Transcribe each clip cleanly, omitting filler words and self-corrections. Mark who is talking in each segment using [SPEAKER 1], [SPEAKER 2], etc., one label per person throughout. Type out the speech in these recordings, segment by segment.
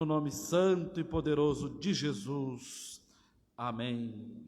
[SPEAKER 1] No nome santo e poderoso de Jesus. Amém.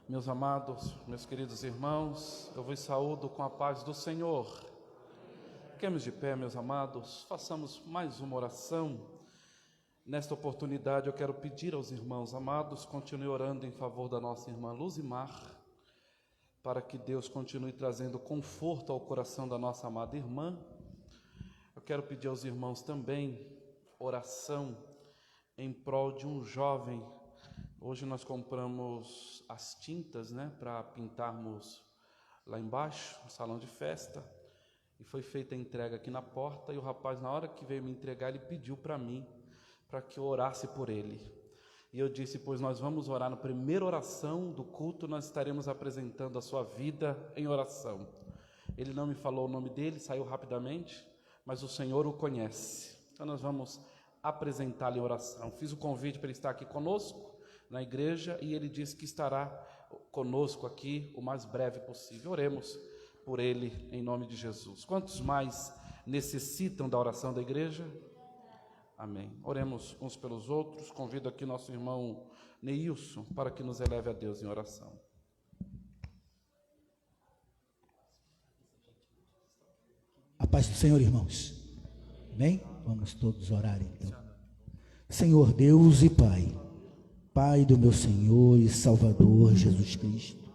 [SPEAKER 1] Meus amados, meus queridos irmãos, eu vos saúdo com a paz do Senhor. Fiquemos de pé, meus amados, façamos mais uma oração. Nesta oportunidade eu quero pedir aos irmãos amados, continue orando em favor da nossa irmã Luzimar, para que Deus continue trazendo conforto ao coração da nossa amada irmã. Eu quero pedir aos irmãos também oração em prol de um jovem. Hoje nós compramos as tintas, para pintarmos lá embaixo, no salão de festa, e foi feita a entrega aqui na porta, e o rapaz, na hora que veio me entregar, ele pediu para mim, para que eu orasse por ele. E eu disse, pois nós vamos orar na primeira oração do culto, nós estaremos apresentando a sua vida em oração. Ele não me falou o nome dele, saiu rapidamente, mas o Senhor o conhece. Então nós vamos apresentá-lo em oração. Fiz o convite para ele estar aqui conosco, na igreja, e ele disse que estará conosco aqui o mais breve possível. Oremos por ele em nome de Jesus. Quantos mais necessitam da oração da igreja? Amém. Oremos uns pelos outros. Convido aqui nosso irmão Neilson para que nos eleve a Deus em oração.
[SPEAKER 2] A paz do Senhor, irmãos. Amém? Vamos todos orar então. Senhor Deus e Pai, Pai do meu Senhor e Salvador Jesus Cristo,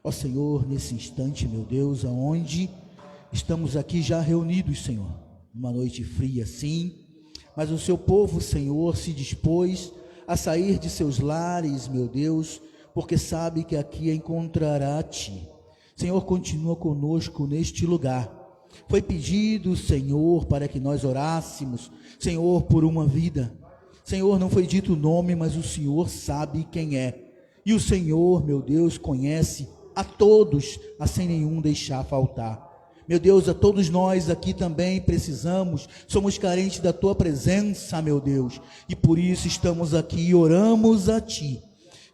[SPEAKER 2] ó Senhor, nesse instante, meu Deus, aonde estamos aqui já reunidos, Senhor, numa noite fria, sim, mas o seu povo, Senhor, se dispôs a sair de seus lares, meu Deus, porque sabe que aqui encontrará a Ti. Senhor, continua conosco neste lugar. Foi pedido, Senhor, para que nós orássemos, Senhor, por uma vida. Senhor, não foi dito o nome, mas o Senhor sabe quem é. E o Senhor, meu Deus, conhece a todos, a sem nenhum deixar faltar. Meu Deus, a todos nós aqui também precisamos, somos carentes da Tua presença, meu Deus. E por isso estamos aqui e oramos a Ti.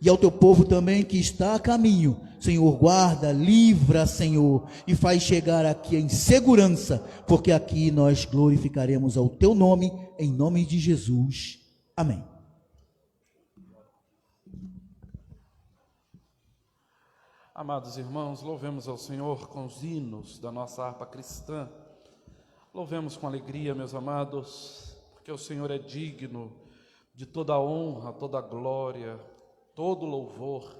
[SPEAKER 2] E ao Teu povo também que está a caminho, Senhor, guarda, livra, Senhor, e faz chegar aqui em segurança, porque aqui nós glorificaremos ao Teu nome, em nome de Jesus. Amém.
[SPEAKER 1] Amados irmãos, louvemos ao Senhor com os hinos da nossa harpa cristã. Louvemos com alegria, meus amados, porque o Senhor é digno de toda a honra, toda a glória, todo louvor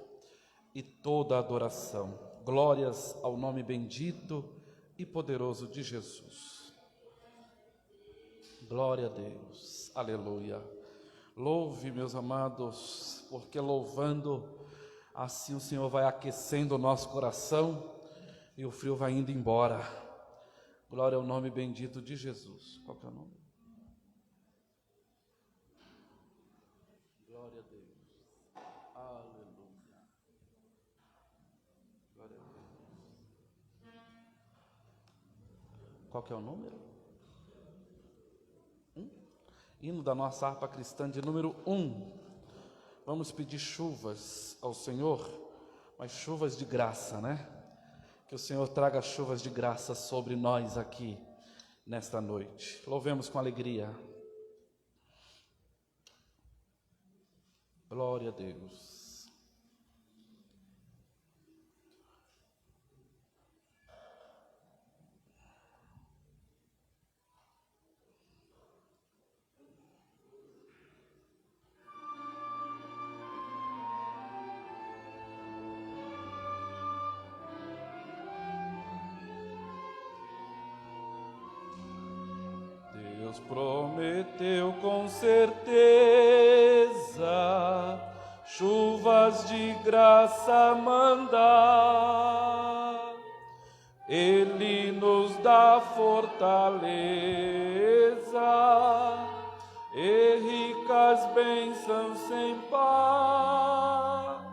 [SPEAKER 1] e toda adoração. Glórias ao nome bendito e poderoso de Jesus. Glória a Deus. Aleluia. Louve, meus amados, porque louvando, assim o Senhor vai aquecendo o nosso coração e o frio vai indo embora. Glória ao nome bendito de Jesus. Qual que é o nome? Glória a Deus. Aleluia. Glória a Deus. Qual que é o número? Hino da nossa harpa cristã de número 1. Vamos pedir chuvas ao Senhor, mas chuvas de graça, né? Que o Senhor traga chuvas de graça sobre nós aqui nesta noite. Louvemos com alegria. Glória a Deus. Deus prometeu com certeza chuvas de graça mandar. Ele nos dá fortaleza e ricas bênçãos sem par.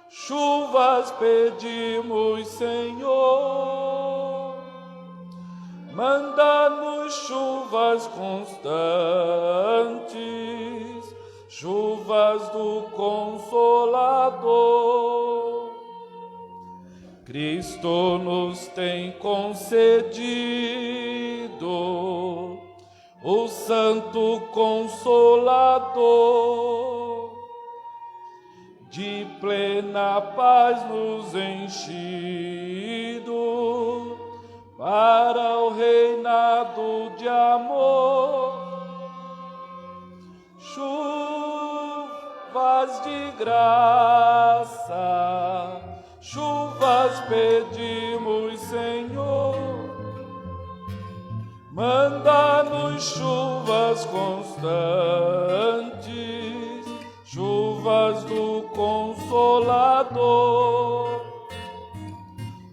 [SPEAKER 1] Chuvas pedimos, Senhor, manda-nos chuvas constantes, chuvas do Consolador. Cristo nos tem concedido o Santo Consolador, de plena paz nos enchido, para o reinado de amor. Chuvas de graça, chuvas pedimos, Senhor, manda-nos chuvas constantes, chuvas do Consolador.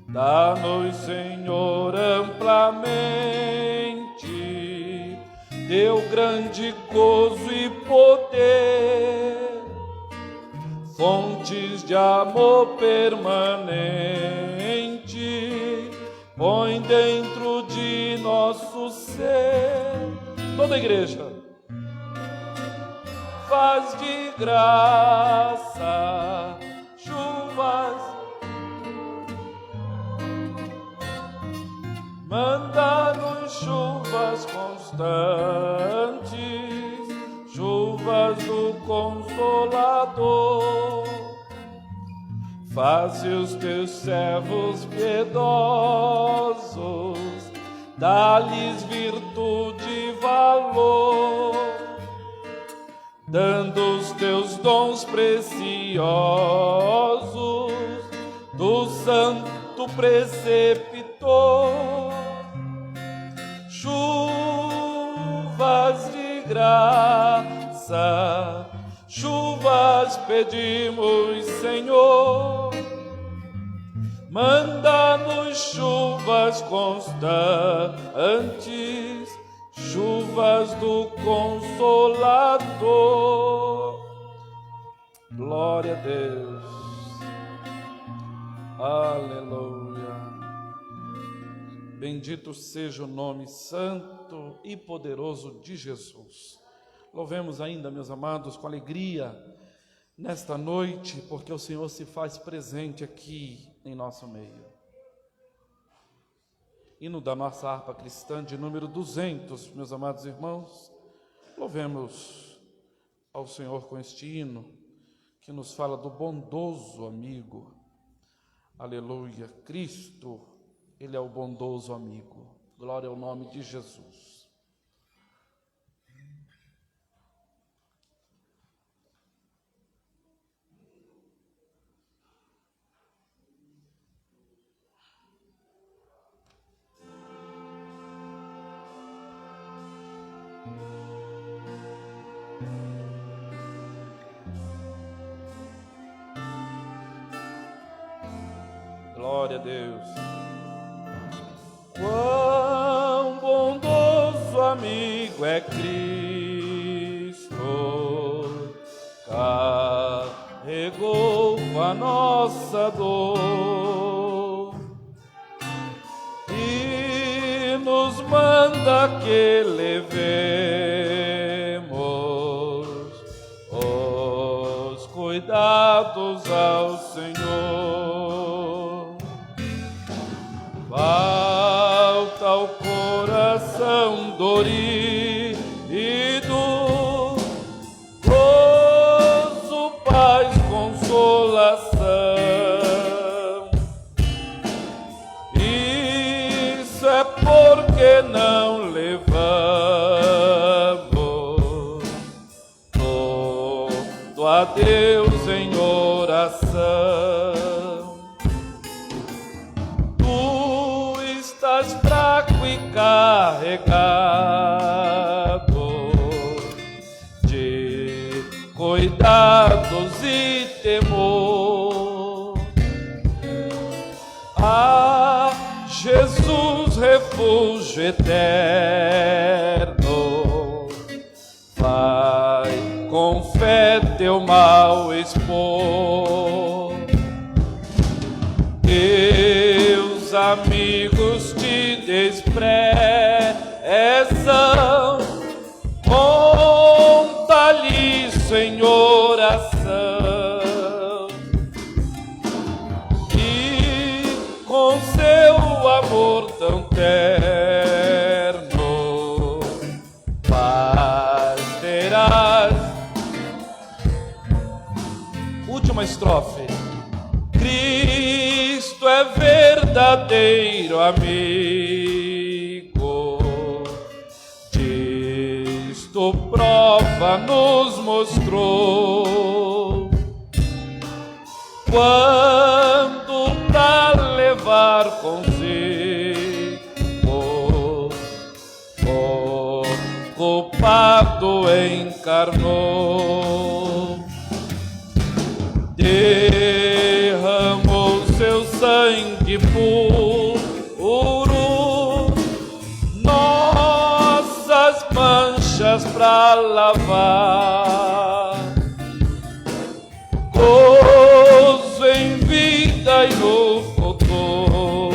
[SPEAKER 1] Dá-nos, Senhor, amplamente teu grande gozo e poder, fontes de amor permanente, põe dentro de nosso ser. Toda a igreja. Chuvas de graça, chuvas, manda-nos chuvas constantes, chuvas do Consolador. Faze os teus servos piedosos, dá-lhes virtude e valor, dando os teus dons preciosos do Santo Preceptor. Chuvas de graça, chuvas pedimos, Senhor, manda-nos chuvas constantes, chuvas do Consolador. Glória a Deus. Aleluia. Bendito seja o nome santo e poderoso de Jesus. Louvemos ainda, meus amados, com alegria nesta noite, porque o Senhor se faz presente aqui em nosso meio. Hino da nossa harpa cristã de número 200, meus amados irmãos. Louvemos ao Senhor com este hino, que nos fala do bondoso amigo. Aleluia, Cristo, Ele é o bondoso amigo. Glória ao nome de Jesus. Glória a Deus. Quão bom amigo é Cristo, carregou a nossa dor e nos manda que levemos os cuidados ao Senhor. Falta ao coração dorido, gozo, paz, consolação. Isso é porque não levamos todo a Deus em oração. Fraco e carregado de cuidados e temor. Ah, Jesus, refúgio eterno, vai com fé teu mal expor. Teus amigos te desprezam, conta-lhes em oração, e com seu amor tão terno paz terás. Última estrofe. Cristo é verdadeiro amigo, disto prova nos mostrou, quando pra levar consigo o culpado encarnou. Derramou seu sangue puro, nossas manchas pra lavar, gozo em vida e no futuro,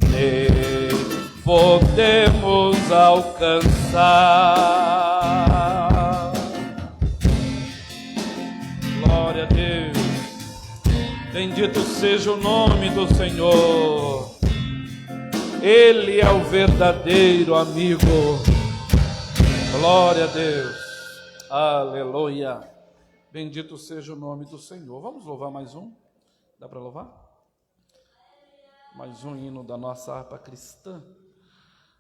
[SPEAKER 1] nele podemos alcançar. Glória a Deus, bendito seja o nome do Senhor, Ele é o verdadeiro amigo. Glória a Deus, aleluia, bendito seja o nome do Senhor. Vamos louvar mais um? Dá para louvar? Mais um hino da nossa harpa cristã.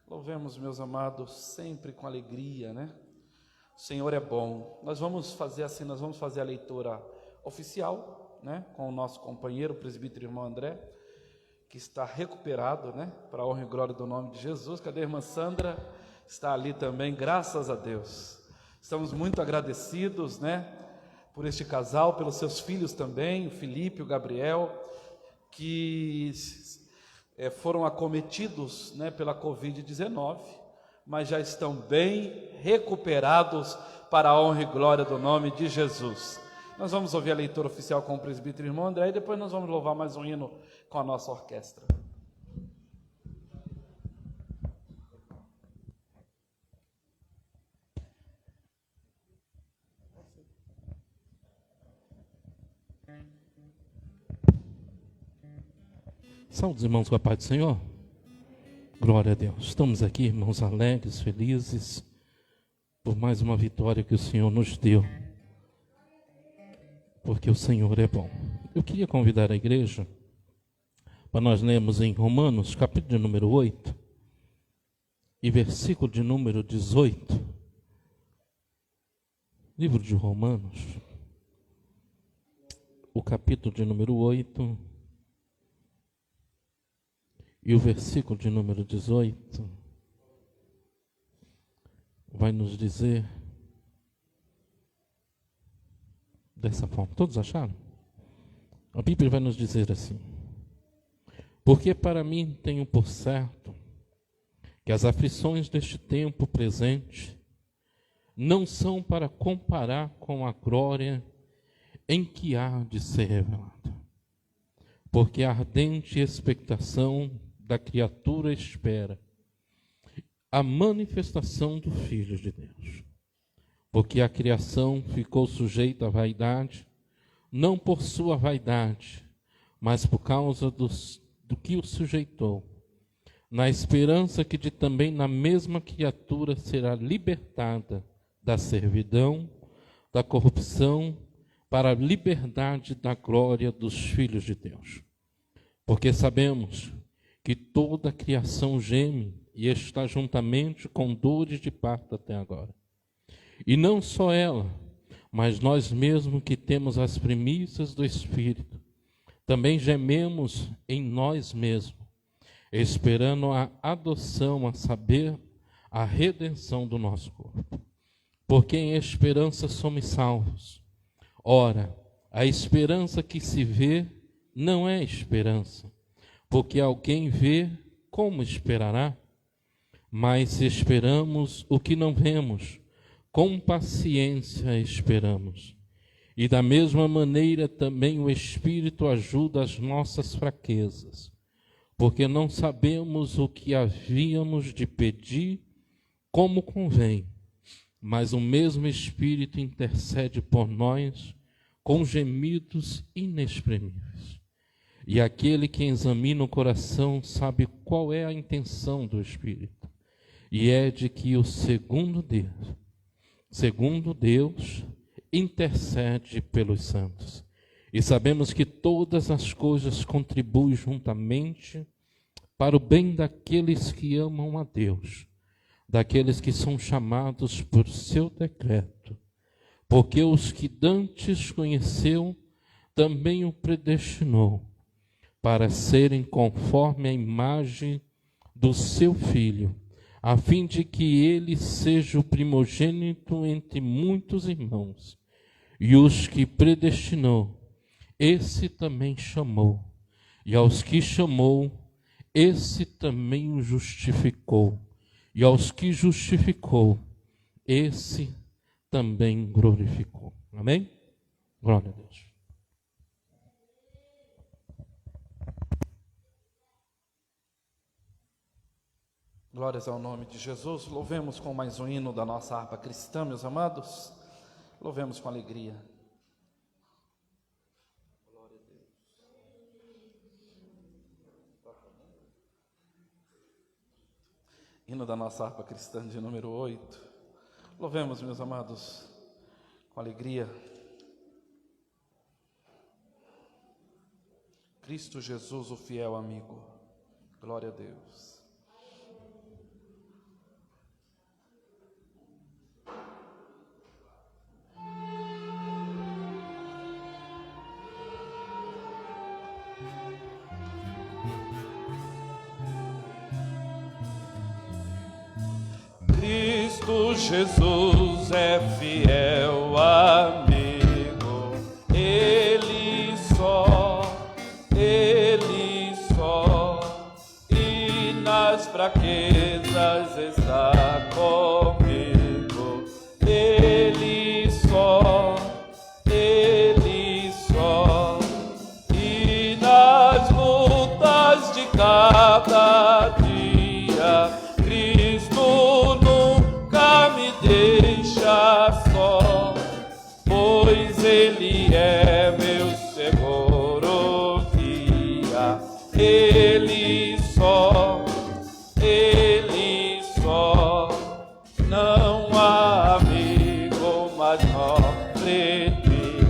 [SPEAKER 1] Louvemos, meus amados, sempre com alegria, né? O Senhor é bom. Nós vamos fazer assim, nós vamos fazer a leitura oficial, né? Com o nosso companheiro, o presbítero irmão André, que está recuperado, né? Para a honra e glória do nome de Jesus. Cadê a irmã Sandra? Está ali também, graças a Deus. Estamos muito agradecidos, né? Por este casal, pelos seus filhos também, o Felipe e o Gabriel, que foram acometidos, né, pela Covid-19, mas já estão bem recuperados para a honra e glória do nome de Jesus. Nós vamos ouvir a leitura oficial com o presbítero irmão André e depois nós vamos louvar mais um hino com a nossa orquestra.
[SPEAKER 3] Saúde, irmãos, com a paz do Senhor. Glória a Deus. Estamos aqui, irmãos, alegres, felizes, por mais uma vitória que o Senhor nos deu, porque o Senhor é bom. Eu queria convidar a igreja para nós lermos em Romanos, capítulo de número 8, e versículo de número 18. Livro de Romanos, o capítulo de número 8, e o versículo de número 18 vai nos dizer dessa forma. Todos acharam? A Bíblia vai nos dizer assim: porque para mim tenho por certo que as aflições deste tempo presente não são para comparar com a glória em que há de ser revelada. Porque a ardente expectação da criatura espera a manifestação do Filho de Deus. Porque a criação ficou sujeita à vaidade, não por sua vaidade, mas por causa do que o sujeitou, na esperança que também na mesma criatura será libertada da servidão, da corrupção, para a liberdade da glória dos filhos de Deus. Porque sabemos que toda a criação geme e está juntamente com dores de parto até agora. E não só ela, mas nós mesmos que temos as primícias do Espírito, também gememos em nós mesmos, esperando a adoção, a saber, a redenção do nosso corpo. Porque em esperança somos salvos. Ora, a esperança que se vê não é esperança, porque alguém vê, como esperará? Mas se esperamos o que não vemos, com paciência esperamos. E da mesma maneira também o Espírito ajuda as nossas fraquezas, porque não sabemos o que havíamos de pedir como convém, mas o mesmo Espírito intercede por nós com gemidos inexprimíveis. E aquele que examina o coração sabe qual é a intenção do Espírito, e é de que o segundo Deus, intercede pelos santos. E sabemos que todas as coisas contribuem juntamente para o bem daqueles que amam a Deus, daqueles que são chamados por seu decreto. Porque os que dantes conheceu, também o predestinou, para serem conforme a imagem do seu Filho, a fim de que ele seja o primogênito entre muitos irmãos. E os que predestinou, esse também chamou. E aos que chamou, esse também o justificou. E aos que justificou, esse também glorificou. Amém? Glória a Deus.
[SPEAKER 1] Glórias ao nome de Jesus. Louvemos com mais um hino da nossa harpa cristã, meus amados. Louvemos com alegria. Glória a Deus. Hino da nossa harpa cristã de número 8. Louvemos, meus amados, com alegria. Cristo Jesus, o fiel amigo. Glória a Deus. Cristo Jesus é fiel amigo, Ele só, e nas fraquezas está comigo, Ele só, e nas lutas de cada dia, Cristo nunca me deixa só, pois Ele é meu seguro guia. Ele só, não há amigo mais nobre que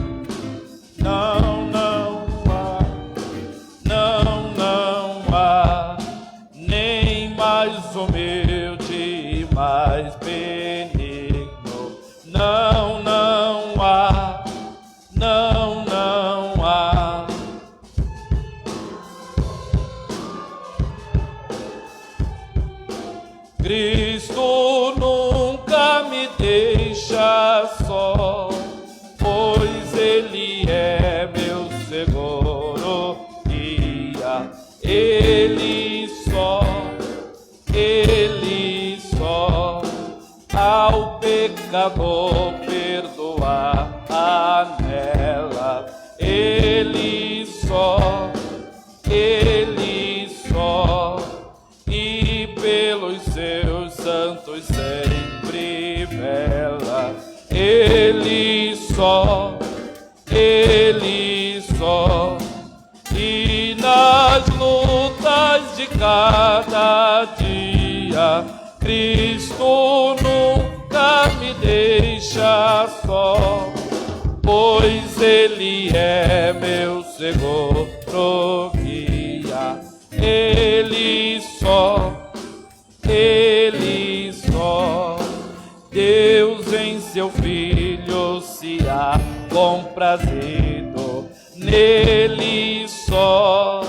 [SPEAKER 1] não há, nem mais humilde, mais benigno, não há. Cristo nunca me deixa só, pois Ele é meu seguro guia. Ele só, Ele pecador perdoar anela. Ele só, e pelos seus santos sempre vela. Ele só, e nas lutas de cada dia, Cristo nunca me deixa só, pois Ele é meu seguro guia. Ele só, Deus em seu Filho se há comprazido, nele só,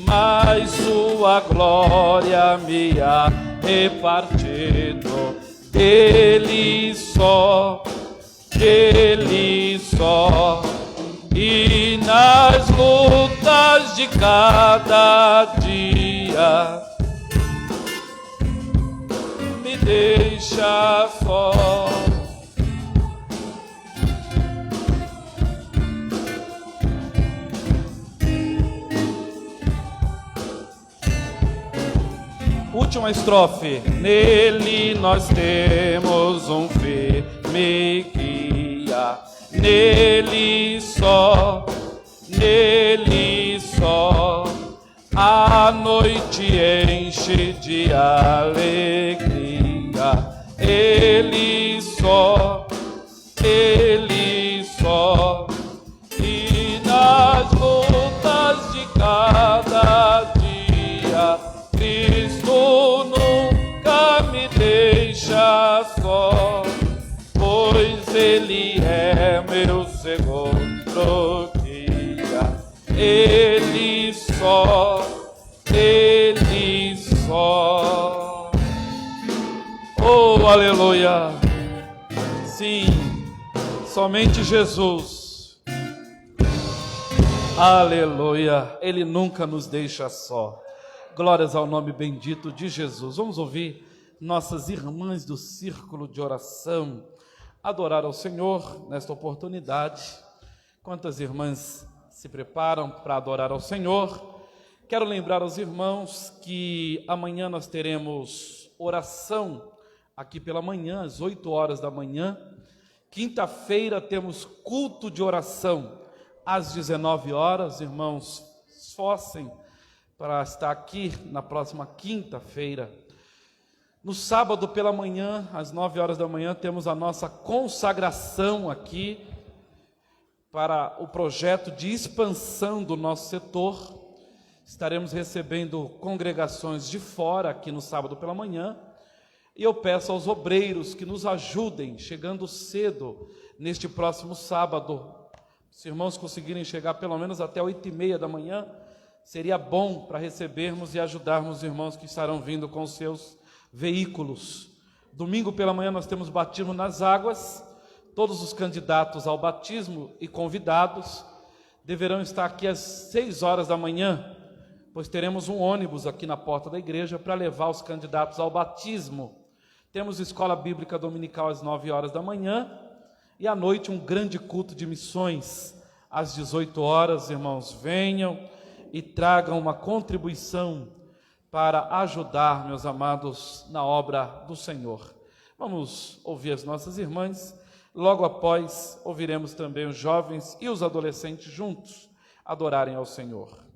[SPEAKER 1] mas sua glória me há repartido. Ele só, e nas lutas de cada dia me deixa só. Última estrofe. Nele nós temos um firme guia, nele só, a noite enche de alegria. Ele só, e nas lutas de cada dia, Cristo nunca me deixa só, pois Ele é meu seguro guia. Ele só, oh, aleluia. Sim, somente Jesus, aleluia, Ele nunca nos deixa só. Glórias ao nome bendito de Jesus. Vamos ouvir nossas irmãs do círculo de oração adorar ao Senhor nesta oportunidade. Quantas irmãs se preparam para adorar ao Senhor? Quero lembrar aos irmãos que amanhã nós teremos oração aqui pela manhã, às 8 horas da manhã. Quinta-feira temos culto de oração às 19 horas. Irmãos, esforcem para estar aqui na próxima quinta-feira. No sábado pela manhã, às 9 horas da manhã, temos a nossa consagração aqui para o projeto de expansão do nosso setor. Estaremos recebendo congregações de fora aqui no sábado pela manhã. E eu peço aos obreiros que nos ajudem, chegando cedo neste próximo sábado. Se irmãos conseguirem chegar pelo menos até 8h30 da manhã, seria bom para recebermos e ajudarmos os irmãos que estarão vindo com os seus veículos. Domingo pela manhã nós temos batismo nas águas. Todos os candidatos ao batismo e convidados deverão estar aqui às 6 horas da manhã, pois teremos um ônibus aqui na porta da igreja para levar os candidatos ao batismo. Temos escola bíblica dominical às 9 horas da manhã e à noite um grande culto de missões às 18 horas. Irmãos, venham e tragam uma contribuição para ajudar, meus amados, na obra do Senhor. Vamos ouvir as nossas irmãs. Logo após, ouviremos também os jovens e os adolescentes juntos adorarem ao Senhor.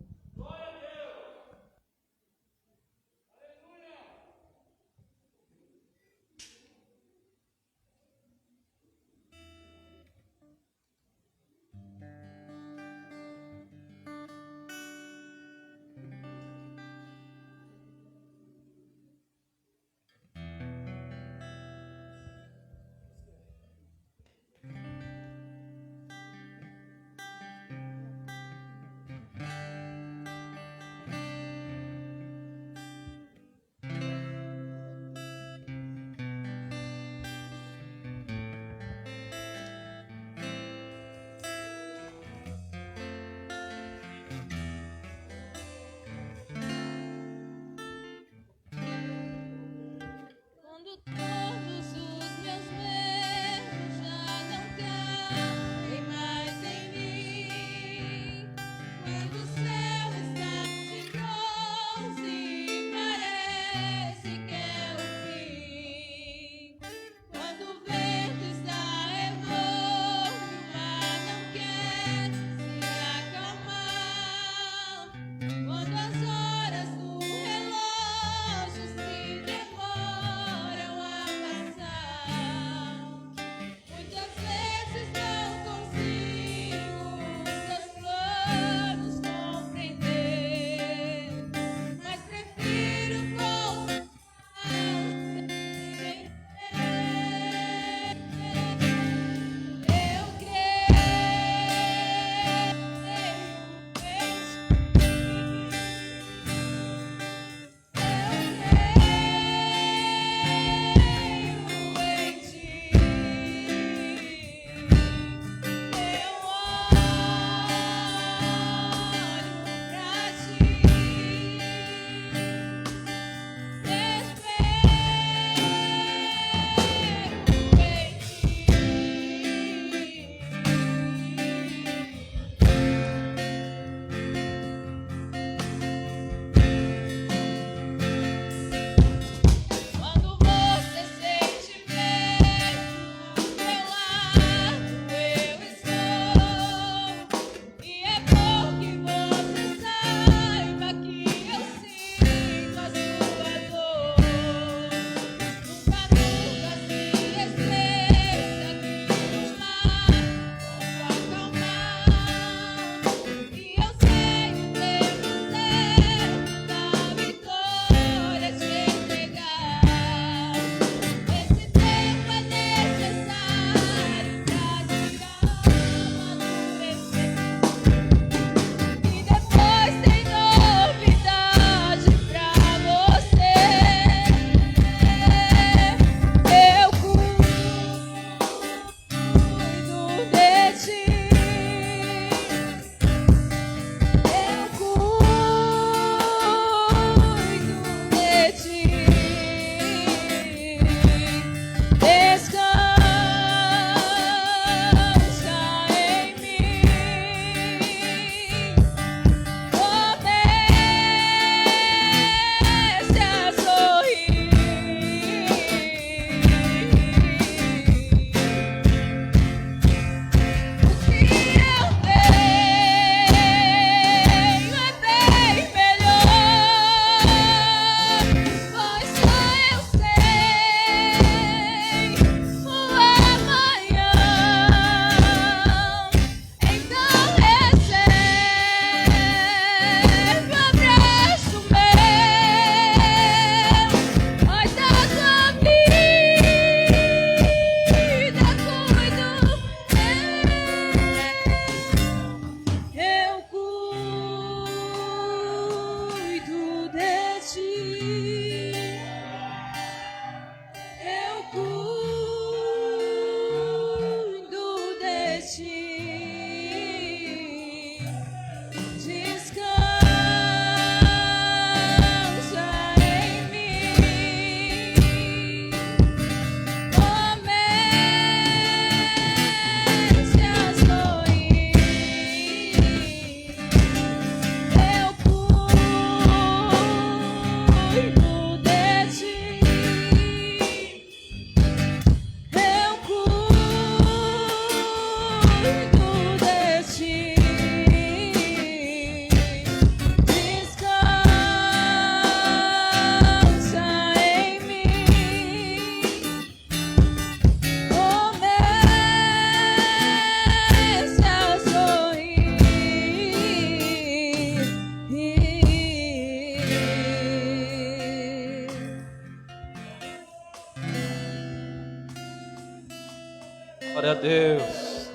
[SPEAKER 1] Glória a Deus.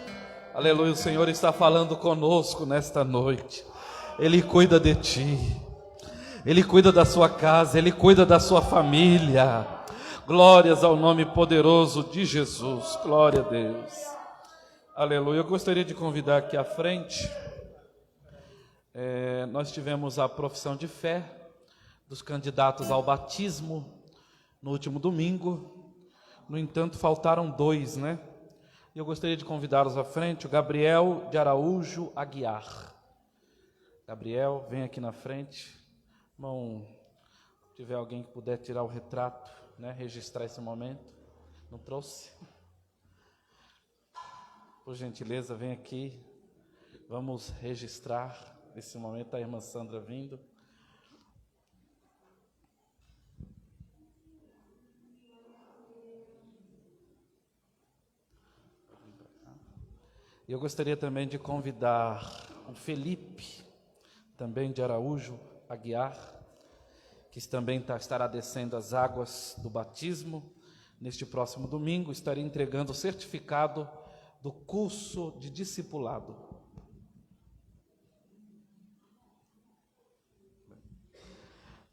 [SPEAKER 1] Aleluia, o Senhor está falando conosco nesta noite. Ele cuida de ti. Ele cuida da sua casa, Ele cuida da sua família. Glórias ao nome poderoso de Jesus. Glória a Deus. Aleluia. Eu gostaria de convidar aqui à frente. Nós tivemos a profissão de fé dos candidatos ao batismo no último domingo. No entanto, faltaram 2, né? E eu gostaria de convidá-los à frente, o Gabriel de Araújo Aguiar. Gabriel, vem aqui na frente. Irmão, se tiver alguém que puder tirar o retrato, né, registrar esse momento. Não trouxe? Por gentileza, vem aqui. Vamos registrar esse momento. A irmã Sandra vindo. Eu gostaria também de convidar o Felipe, também de Araújo Aguiar, que também estará descendo as águas do batismo. Neste próximo domingo, estarei entregando o certificado do curso de discipulado.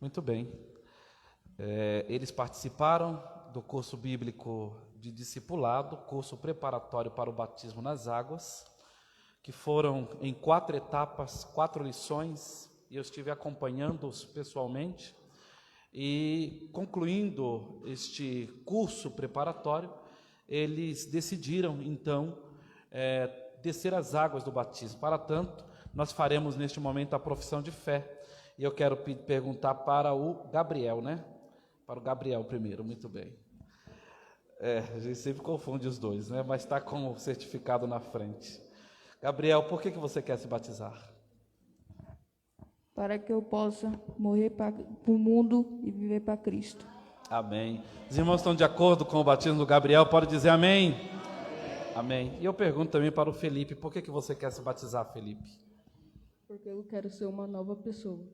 [SPEAKER 1] Muito bem. Eles participaram do curso bíblico de discipulado, curso preparatório para o batismo nas águas, que foram em 4 etapas, 4 lições, e eu estive acompanhando-os pessoalmente. E concluindo este curso preparatório, eles decidiram então descer as águas do batismo. Para tanto, nós faremos neste momento a profissão de fé. E eu quero perguntar para o Gabriel, né? Para o Gabriel primeiro, muito bem. A gente sempre confunde os dois, né? Mas está com o certificado na frente. Gabriel, por que você quer se batizar?
[SPEAKER 4] Para que eu possa morrer para o mundo e viver para Cristo.
[SPEAKER 1] Amém. Os irmãos estão de acordo com o batismo do Gabriel? Pode dizer amém? Amém. E eu pergunto também para o Felipe, por que você quer se batizar, Felipe?
[SPEAKER 4] Porque eu quero ser uma nova pessoa.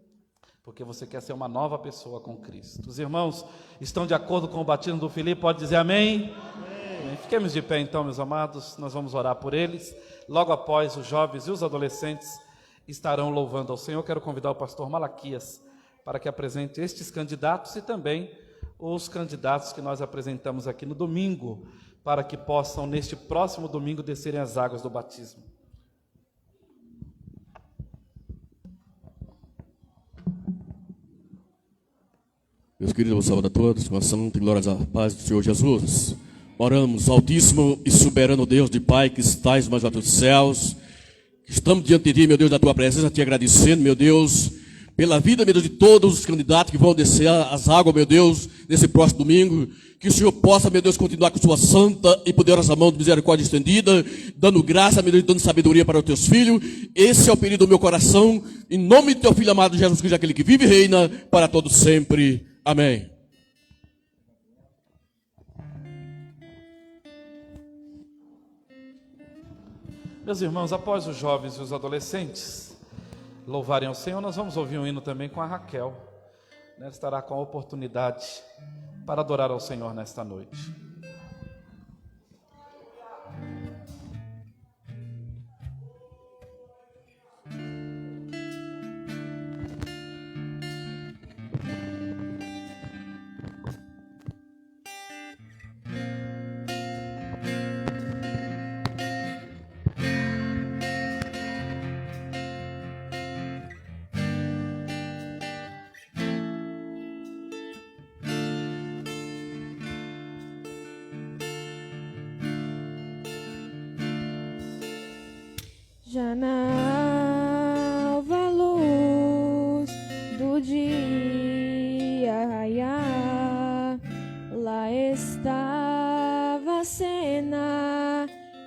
[SPEAKER 1] Porque você quer ser uma nova pessoa com Cristo. Os irmãos estão de acordo com o batismo do Felipe? Pode dizer amém? Amém. Fiquemos de pé então, meus amados. Nós vamos orar por eles. Logo após, os jovens e os adolescentes estarão louvando ao Senhor. Quero convidar o pastor Malaquias para que apresente estes candidatos e também os candidatos que nós apresentamos aqui no domingo, para que possam, neste próximo domingo, descerem as águas do batismo.
[SPEAKER 5] Meus queridos, eu saúdo a todos com a santa e glória à paz do Senhor Jesus. Oramos, Altíssimo e soberano Deus de Pai, que estás mais alto dos céus. Estamos diante de Ti, meu Deus, da Tua presença, te agradecendo, meu Deus, pela vida, meu Deus, de todos os candidatos que vão descer as águas, meu Deus, nesse próximo domingo. Que o Senhor possa, meu Deus, continuar com sua santa e poderosa mão de misericórdia estendida, dando graça, meu Deus, dando sabedoria para os teus filhos. Esse é o pedido do meu coração, em nome do teu Filho amado Jesus Cristo, aquele que vive e reina para todos sempre. Amém.
[SPEAKER 1] Meus irmãos, após os jovens e os adolescentes louvarem ao Senhor, nós vamos ouvir um hino também com a Raquel. Ela estará com a oportunidade para adorar ao Senhor nesta noite.
[SPEAKER 4] Já na alva luz do dia raiar, lá estava a cena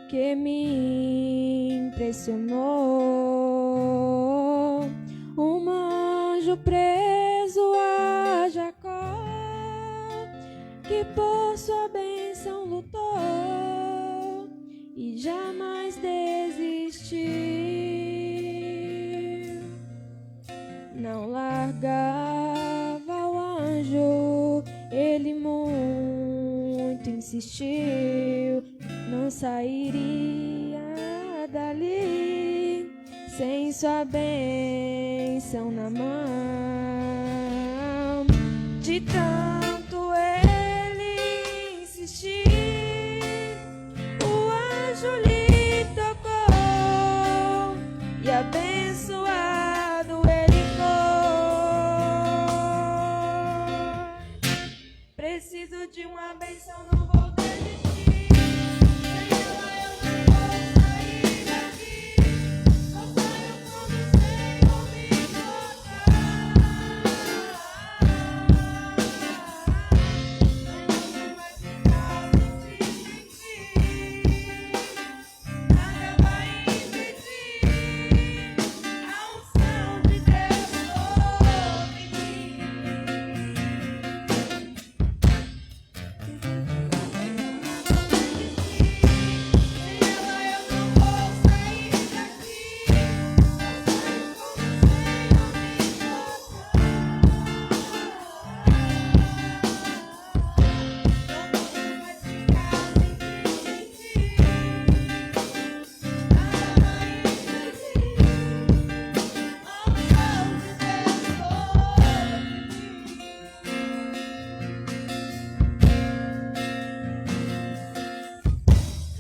[SPEAKER 4] que me impressionou. Um anjo preso a Jacó, que por sua bênção lutou e jamais desistiu. Não largava o anjo, ele muito insistiu. não sairia dali sem sua bênção na mão. De tanto ele insistir, o anjo lhe tocou e abençoado ele foi. Preciso de uma bênção, não vou desistir. Sem ela eu não vou sair daqui. Só saio quando o Senhor me tocar. Não vai ficar sem te sentir. Nada vai impedir a unção de Deus sobre mim.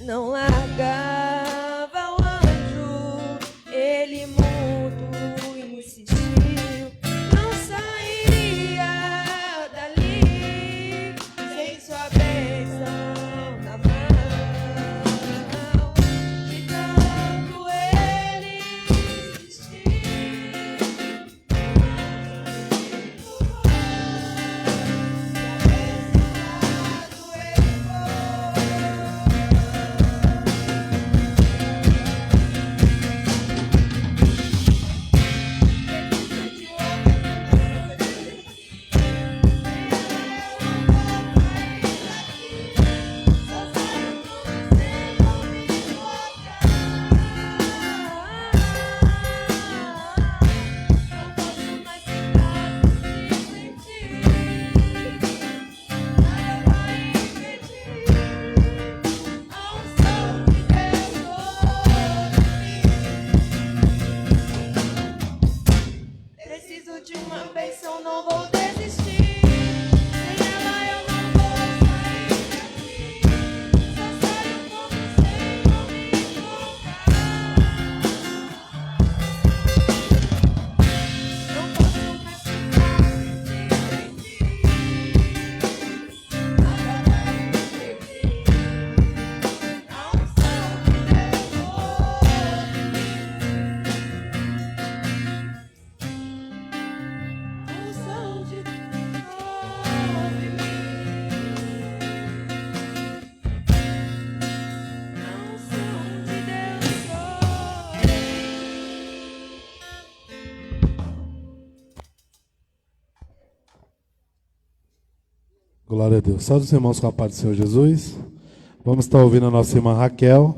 [SPEAKER 4] Não largava o anjo, ele mudo insistiu, não sairia dali sem sua bênção na mão. De tanto ele insistir, preciso de uma bênção, não vou desistir. Sem ela eu não vou sair daqui. Só saio quando o Senhor me tocar. Não posso mais ficar sem te sentir. Nada vai impedir a unção de Deus sobre mim. Unção de Deus sobre mim. Unção de Deus sobre mim.
[SPEAKER 6] Glória a Deus. Saúde os irmãos com a paz do Senhor Jesus. Vamos estar ouvindo a nossa irmã Raquel.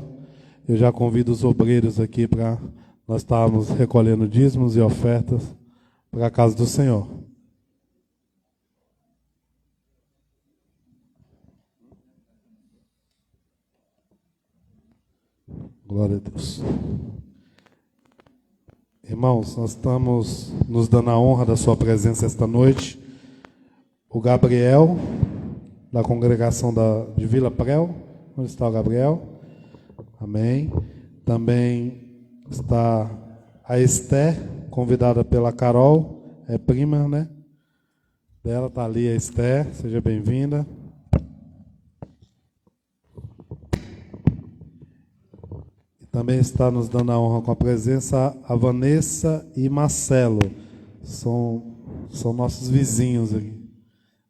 [SPEAKER 6] Eu já convido os obreiros aqui para nós estarmos recolhendo dízimos e ofertas para a casa do Senhor. Glória a Deus. Irmãos, nós estamos nos dando a honra da sua presença esta noite. O Gabriel, da congregação de Vila Prel. Onde está o Gabriel? Amém. Também está a Esther, convidada pela Carol. É prima, né? Dela está ali a Esther. Seja bem-vinda. Também está nos dando a honra com a presença a Vanessa e Marcelo. São nossos vizinhos aqui.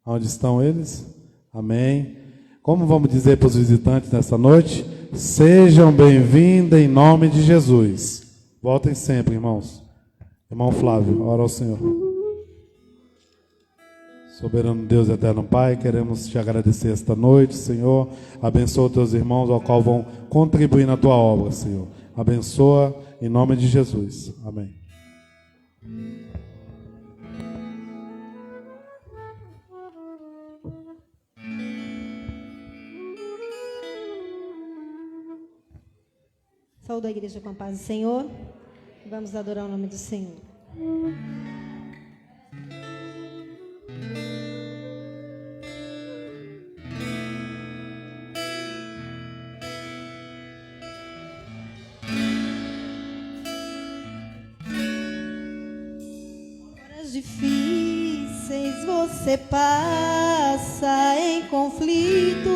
[SPEAKER 6] Onde estão eles? Amém. Como vamos dizer para os visitantes nesta noite? Sejam bem-vindos em nome de Jesus. Voltem sempre, irmãos. Irmão Flávio, ora ao Senhor. Soberano Deus, eterno Pai, queremos te agradecer esta noite, Senhor. Abençoa os teus irmãos, ao qual vão contribuir na tua obra, Senhor. Abençoa em nome de Jesus. Amém.
[SPEAKER 7] Saúdo a igreja com a paz do Senhor. Vamos adorar o nome do Senhor. Horas difíceis você passa em conflitos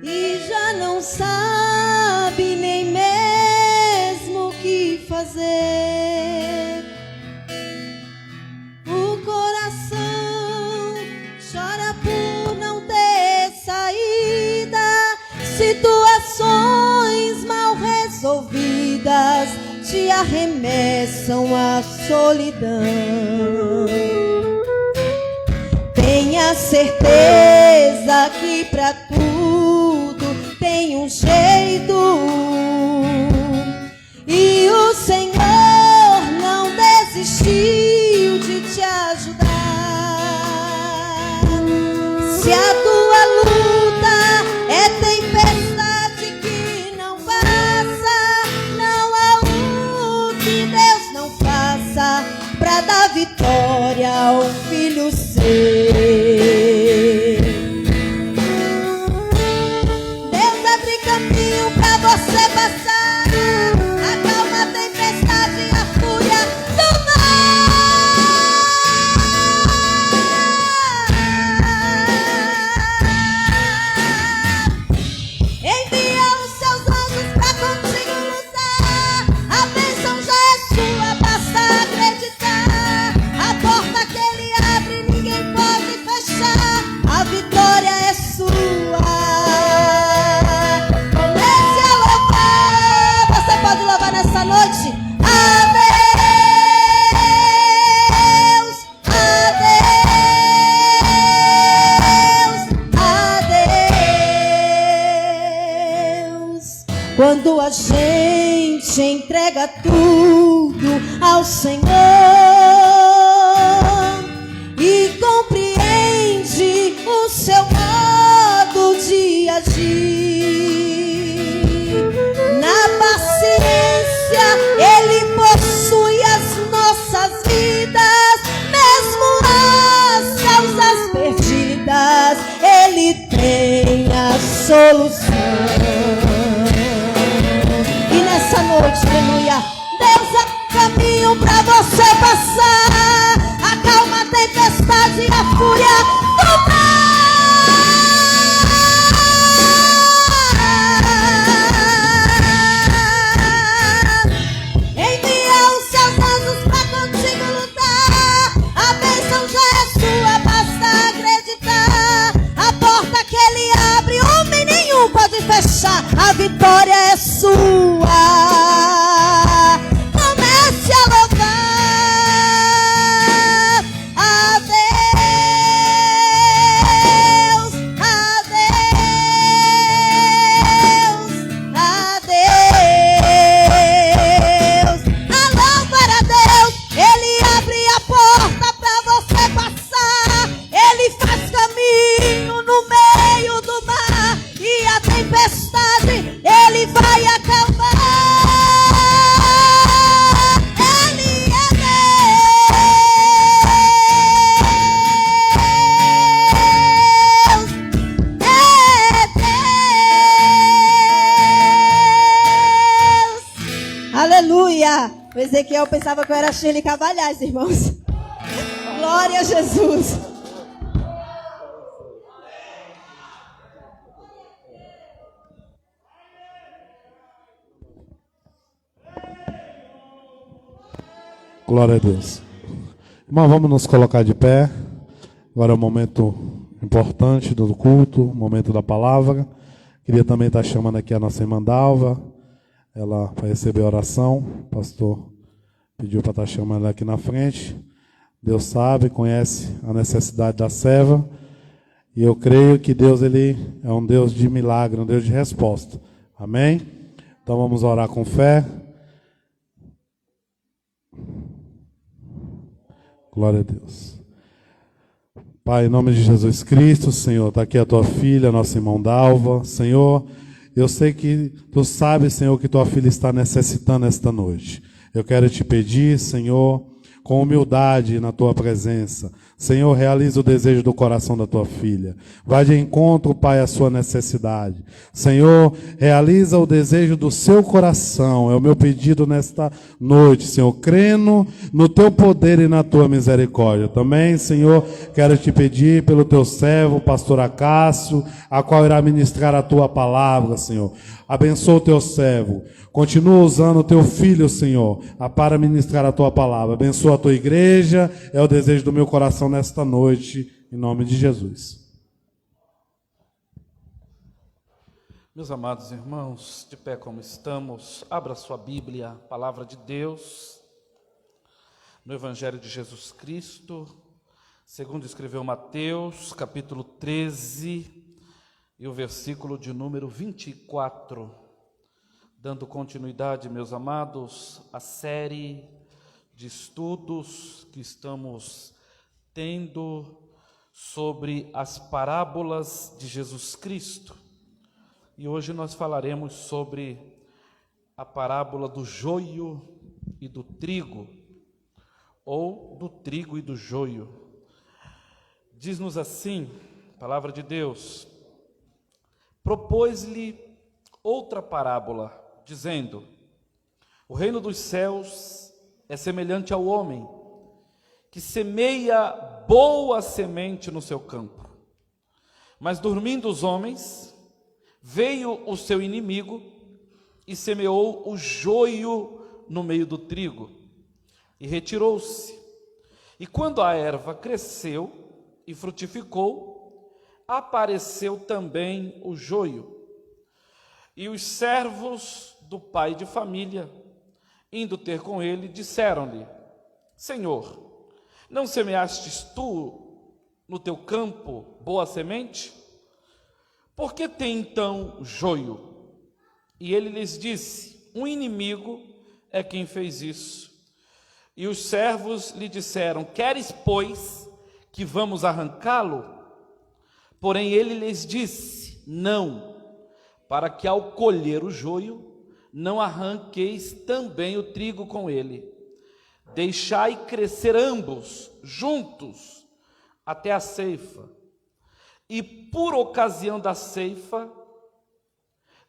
[SPEAKER 7] e já não sabe nem mesmo o que fazer. O coração chora por não ter saída, situações mal resolvidas te arremessam à solidão. Tenha certeza que pra tudo tem um jeito, e o Senhor não desistiu de te ajudar. Se a tua luta é tempestade que não passa, não há o que Deus não faça pra dar vitória ao filho seu. Deus abre caminho pra você passar, acalma a tempestade e a fúria do mar. Envia os seus anjos pra contigo lutar, a bênção já é sua, basta acreditar. A porta que ele abre ninguém pode fechar, a vitória é sua. Comece a louvar, você pode louvar nessa noite. A Deus, a Deus, a Deus. Quando a gente entrega tudo ao Senhor e compreende o seu modo de agir, na paciência Ele possui as nossas vidas, mesmo as causas perdidas, Ele tem a solução. E nessa noite, aleluia, Deus abre caminho pra você passar, acalma a tempestade e a fúria do mar. Envia os seus anjos pra contigo lutar, a bênção já é sua, basta acreditar. A porta que ele abre, homem nenhum pode fechar, a vitória é sua. Comece a louvar a Deus, a Deus, a Deus. A louvar a Deus, Ele abre a porta pra você passar, Ele faz caminho no meio do mar, e a tempestade Ele vai acalmar. Ele é Deus, é Deus. Aleluia! O Ezequiel pensava que eu era Shirley Cavalhais, irmãos. Glória a Jesus.
[SPEAKER 6] Glória a Deus. Irmão, vamos nos colocar de pé. Agora é um momento importante do culto, momento da palavra. Queria também estar chamando aqui a nossa irmã Dalva. Ela vai receber a oração. O pastor pediu para estar chamando ela aqui na frente. Deus sabe, conhece a necessidade da serva. E eu creio que Deus, Ele é um Deus de milagre, um Deus de resposta. Amém? Então vamos orar com fé. Glória a Deus. Pai, em nome de Jesus Cristo, Senhor, está aqui a tua filha, nossa irmã Dalva. Senhor, Eu sei que Tu sabes, Senhor, que Tua filha está necessitando esta noite. Eu quero Te pedir, Senhor, com humildade na Tua presença. Senhor, realiza o desejo do coração da Tua filha. Vai de encontro, Pai, à sua necessidade. Senhor, realiza o desejo do seu coração. É o meu pedido nesta noite, Senhor, crendo no Teu poder e na Tua misericórdia. Também, Senhor, quero Te pedir pelo Teu servo, pastor Acácio, a qual irá ministrar a Tua palavra, Senhor. Abençoa o Teu servo. Continua usando o Teu filho, Senhor, para ministrar a Tua palavra. Abençoa a Tua igreja. É o desejo do meu coração nesta noite, em nome de Jesus.
[SPEAKER 1] Meus amados irmãos, de pé como estamos, abra sua Bíblia, palavra de Deus, no Evangelho de Jesus Cristo, segundo escreveu Mateus, capítulo 13, e o versículo de número 24, dando continuidade, meus amados, à série de estudos que estamos tendo sobre as parábolas de Jesus Cristo. E hoje nós falaremos sobre a parábola do joio e do trigo, ou do trigo e do joio. Diz-nos assim, a palavra de Deus: propôs-lhe outra parábola, dizendo: o reino dos céus é semelhante ao homem que semeia boa semente no seu campo. Mas dormindo os homens, veio o seu inimigo e semeou o joio no meio do trigo, e retirou-se. E quando a erva cresceu e frutificou, apareceu também o joio. E os servos do pai de família, indo ter com ele, disseram-lhe: Senhor, não semeastes tu no teu campo boa semente? Por que tem então joio? E ele lhes disse: um inimigo é quem fez isso. E os servos lhe disseram: queres, pois, que vamos arrancá-lo? Porém ele lhes disse: não, para que ao colher o joio, não arranqueis também o trigo com ele. Deixai crescer ambos juntos até a ceifa. E por ocasião da ceifa,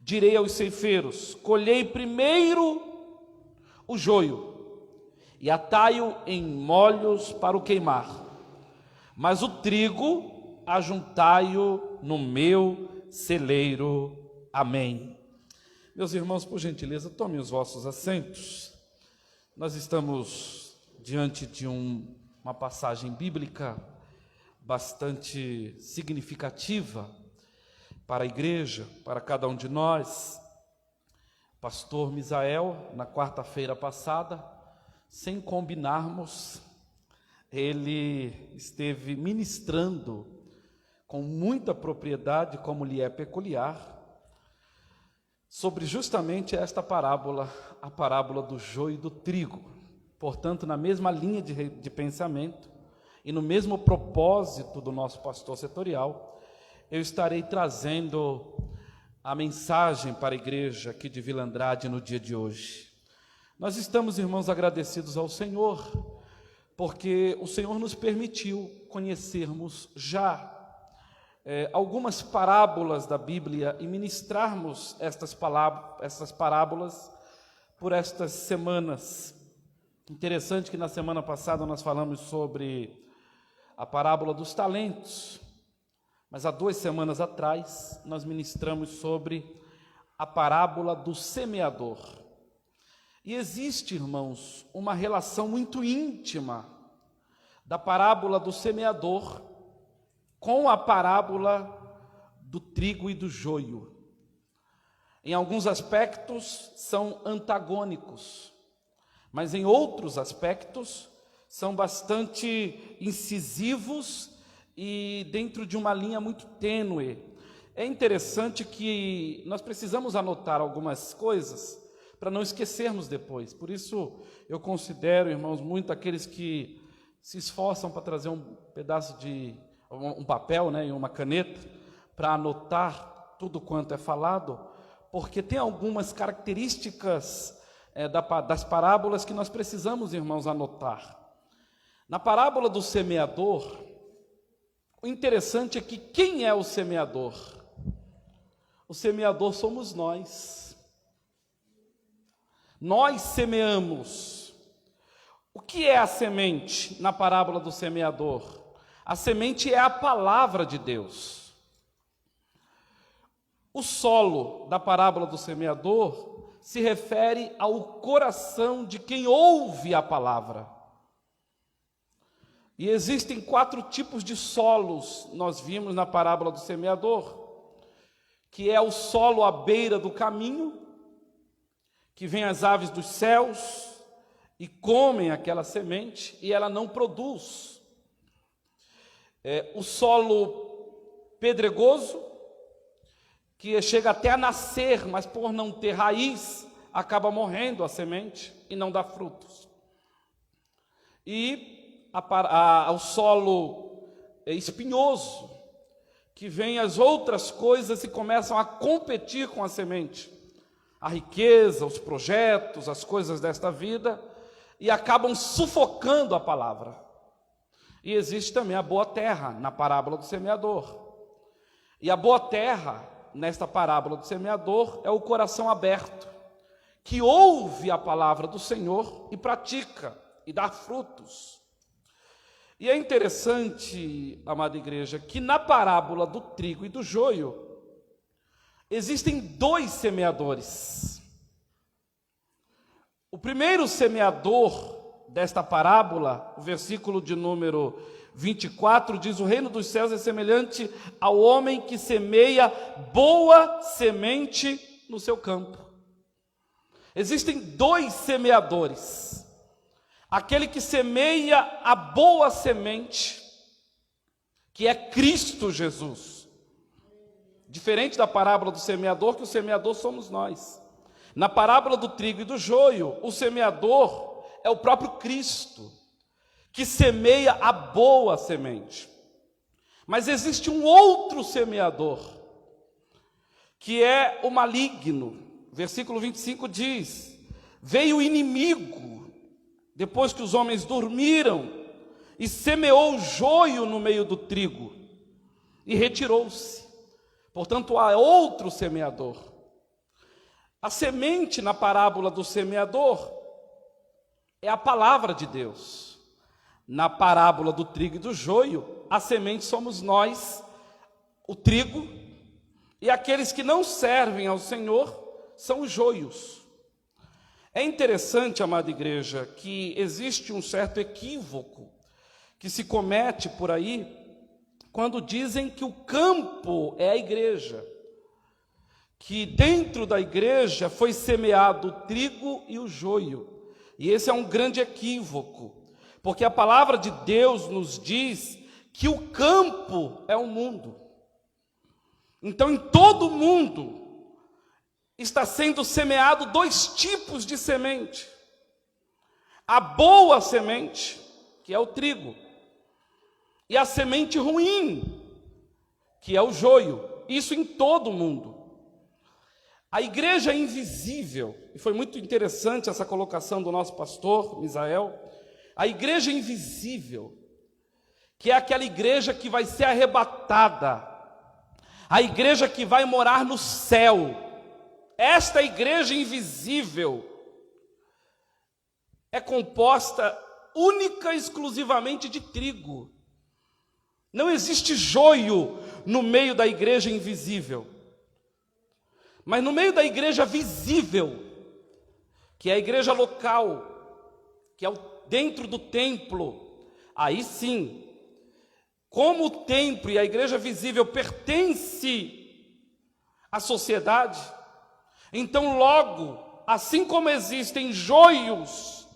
[SPEAKER 1] direi aos ceifeiros: colhei primeiro o joio e atai-o em molhos para o queimar, mas o trigo ajuntai-o no meu celeiro. Amém. Meus irmãos, por gentileza, tomem os vossos assentos. Nós estamos diante de uma passagem bíblica bastante significativa para a igreja, para cada um de nós. Pastor Misael, na quarta-feira passada, sem combinarmos, ele esteve ministrando com muita propriedade, como lhe é peculiar, sobre justamente esta parábola, a parábola do joio e do trigo. Portanto, na mesma linha de pensamento e no mesmo propósito do nosso pastor setorial, eu estarei trazendo a mensagem para a igreja aqui de Vila Andrade no dia de hoje. Nós estamos, irmãos, agradecidos ao Senhor, porque o Senhor nos permitiu conhecermos já algumas parábolas da Bíblia e ministrarmos estas parábolas por estas semanas. Interessante que na semana passada nós falamos sobre a parábola dos talentos, mas há 2 semanas atrás nós ministramos sobre a parábola do semeador. E existe, irmãos, uma relação muito íntima da parábola do semeador com a parábola do trigo e do joio. Em alguns aspectos são antagônicos, mas em outros aspectos são bastante incisivos e dentro de uma linha muito tênue. É interessante que nós precisamos anotar algumas coisas para não esquecermos depois. Por isso eu considero, irmãos, muito aqueles que se esforçam para trazer um pedaço de um papel, e uma caneta, para anotar tudo quanto é falado, porque tem algumas características das parábolas que nós precisamos, irmãos, anotar. Na parábola do semeador, o interessante é que quem é o semeador? O semeador somos nós. Nós semeamos. O que é a semente na parábola do semeador? A semente é a palavra de Deus. O solo da parábola do semeador se refere ao coração de quem ouve a palavra. E existem 4 tipos de solos, nós vimos na parábola do semeador, que é o solo à beira do caminho, que vem as aves dos céus e comem aquela semente e ela não produz. O solo pedregoso, que chega até a nascer, mas por não ter raiz, acaba morrendo a semente e não dá frutos. E o solo espinhoso, que vem as outras coisas e começam a competir com a semente. A riqueza, os projetos, as coisas desta vida, e acabam sufocando a palavra. E existe também a boa terra, na parábola do semeador. E a boa terra, nesta parábola do semeador, é o coração aberto, que ouve a palavra do Senhor e pratica, e dá frutos. E é interessante, amada igreja, que na parábola do trigo e do joio, existem 2 semeadores. O primeiro semeador desta parábola, o versículo de número 24, diz: o reino dos céus é semelhante ao homem que semeia boa semente no seu campo. Existem 2 semeadores. Aquele que semeia a boa semente, que é Cristo Jesus. Diferente da parábola do semeador, que o semeador somos nós. Na parábola do trigo e do joio, o semeador é o próprio Cristo, que semeia a boa semente. Mas existe um outro semeador, que é o maligno. Versículo 25 diz: veio o inimigo, depois que os homens dormiram, e semeou o joio no meio do trigo, e retirou-se. Portanto, há outro semeador. A semente na parábola do semeador é a palavra de Deus. Na parábola do trigo e do joio, a semente somos nós, o trigo, e aqueles que não servem ao Senhor são os joios. É interessante, amada igreja, que existe um certo equívoco que se comete por aí, quando dizem que o campo é a igreja, que dentro da igreja foi semeado o trigo e o joio. E esse é um grande equívoco, porque a palavra de Deus nos diz que o campo é o mundo. Então, em todo o mundo está sendo semeado 2 tipos de semente: a boa semente, que é o trigo, e a semente ruim, que é o joio. Isso em todo o mundo. A igreja invisível, e foi muito interessante essa colocação do nosso pastor Misael, a igreja invisível, que é aquela igreja que vai ser arrebatada, a igreja que vai morar no céu. Esta igreja invisível é composta única e exclusivamente de trigo. Não existe joio no meio da igreja invisível. Mas no meio da igreja visível, que é a igreja local, que é dentro do templo, aí sim, como o templo e a igreja visível pertence à sociedade, então logo, assim como existem joios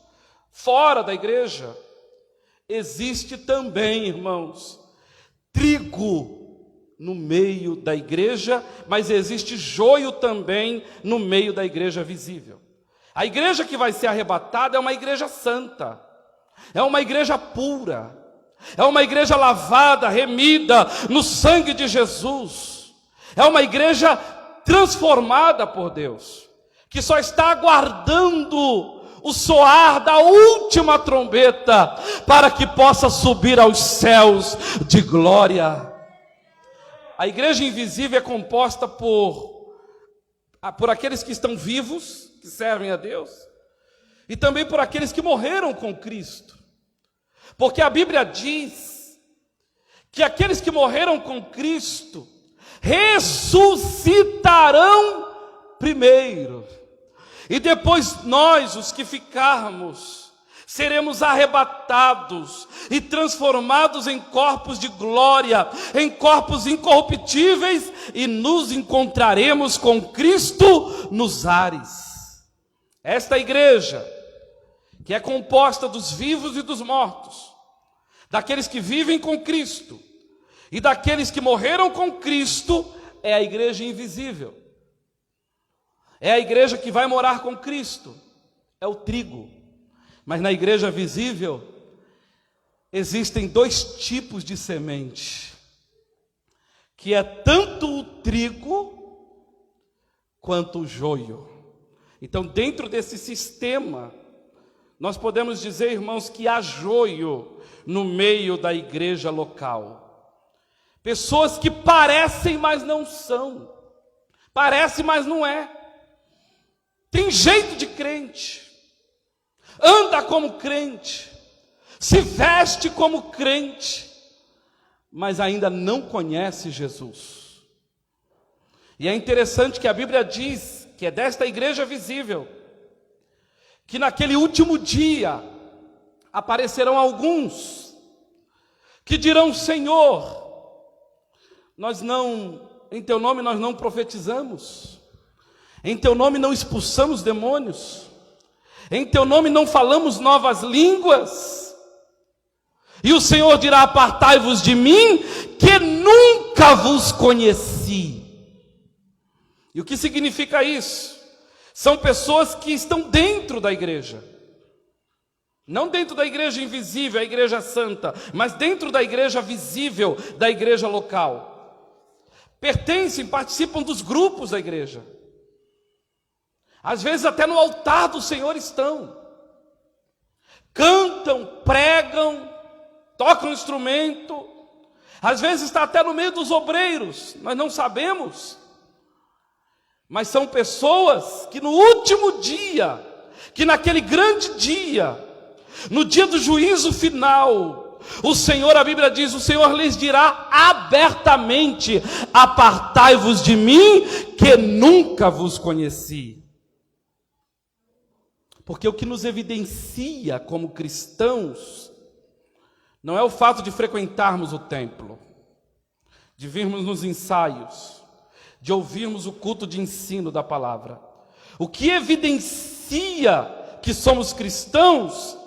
[SPEAKER 1] fora da igreja, existe também, irmãos, trigo no meio da igreja, mas existe joio também no meio da igreja visível. A igreja que vai ser arrebatada é uma igreja santa, é uma igreja pura, é uma igreja lavada, remida no sangue de Jesus, é uma igreja transformada por Deus, que só está aguardando o soar da última trombeta para que possa subir aos céus de glória. A igreja invisível é composta por aqueles que estão vivos, que servem a Deus, e também por aqueles que morreram com Cristo. Porque a Bíblia diz que aqueles que morreram com Cristo ressuscitarão primeiro. E depois nós, os que ficarmos, seremos arrebatados e transformados em corpos de glória, em corpos incorruptíveis, e nos encontraremos com Cristo nos ares. Esta igreja, que é composta dos vivos e dos mortos, daqueles que vivem com Cristo e daqueles que morreram com Cristo, é a igreja invisível. É a igreja que vai morar com Cristo, é o trigo. Mas na igreja visível, existem dois tipos de semente, que é tanto o trigo, quanto o joio. Então, dentro desse sistema, nós podemos dizer, irmãos, que há joio no meio da igreja local. Pessoas que parecem, mas não são. Parece, mas não é. Tem jeito de crente, anda como crente, se veste como crente, mas ainda não conhece Jesus. E é interessante que a Bíblia diz que é desta igreja visível que naquele último dia aparecerão alguns que dirão: Senhor, em teu nome nós não profetizamos, em teu nome não expulsamos demônios, em teu nome não falamos novas línguas. E o Senhor dirá: apartai-vos de mim, que nunca vos conheci. E o que significa isso? São pessoas que estão dentro da igreja, não dentro da igreja invisível, a igreja santa, mas dentro da igreja visível, da igreja local. Pertencem, participam dos grupos da igreja. Às vezes até no altar do Senhor estão. Cantam, pregam, tocam instrumento. Às vezes está até no meio dos obreiros, nós não sabemos. Mas são pessoas que no último dia, que naquele grande dia, no dia do juízo final, o Senhor, a Bíblia diz, o Senhor lhes dirá abertamente: apartai-vos de mim, que nunca vos conheci. Porque o que nos evidencia como cristãos não é o fato de frequentarmos o templo, de virmos nos ensaios, de ouvirmos o culto de ensino da palavra. O que evidencia que somos cristãos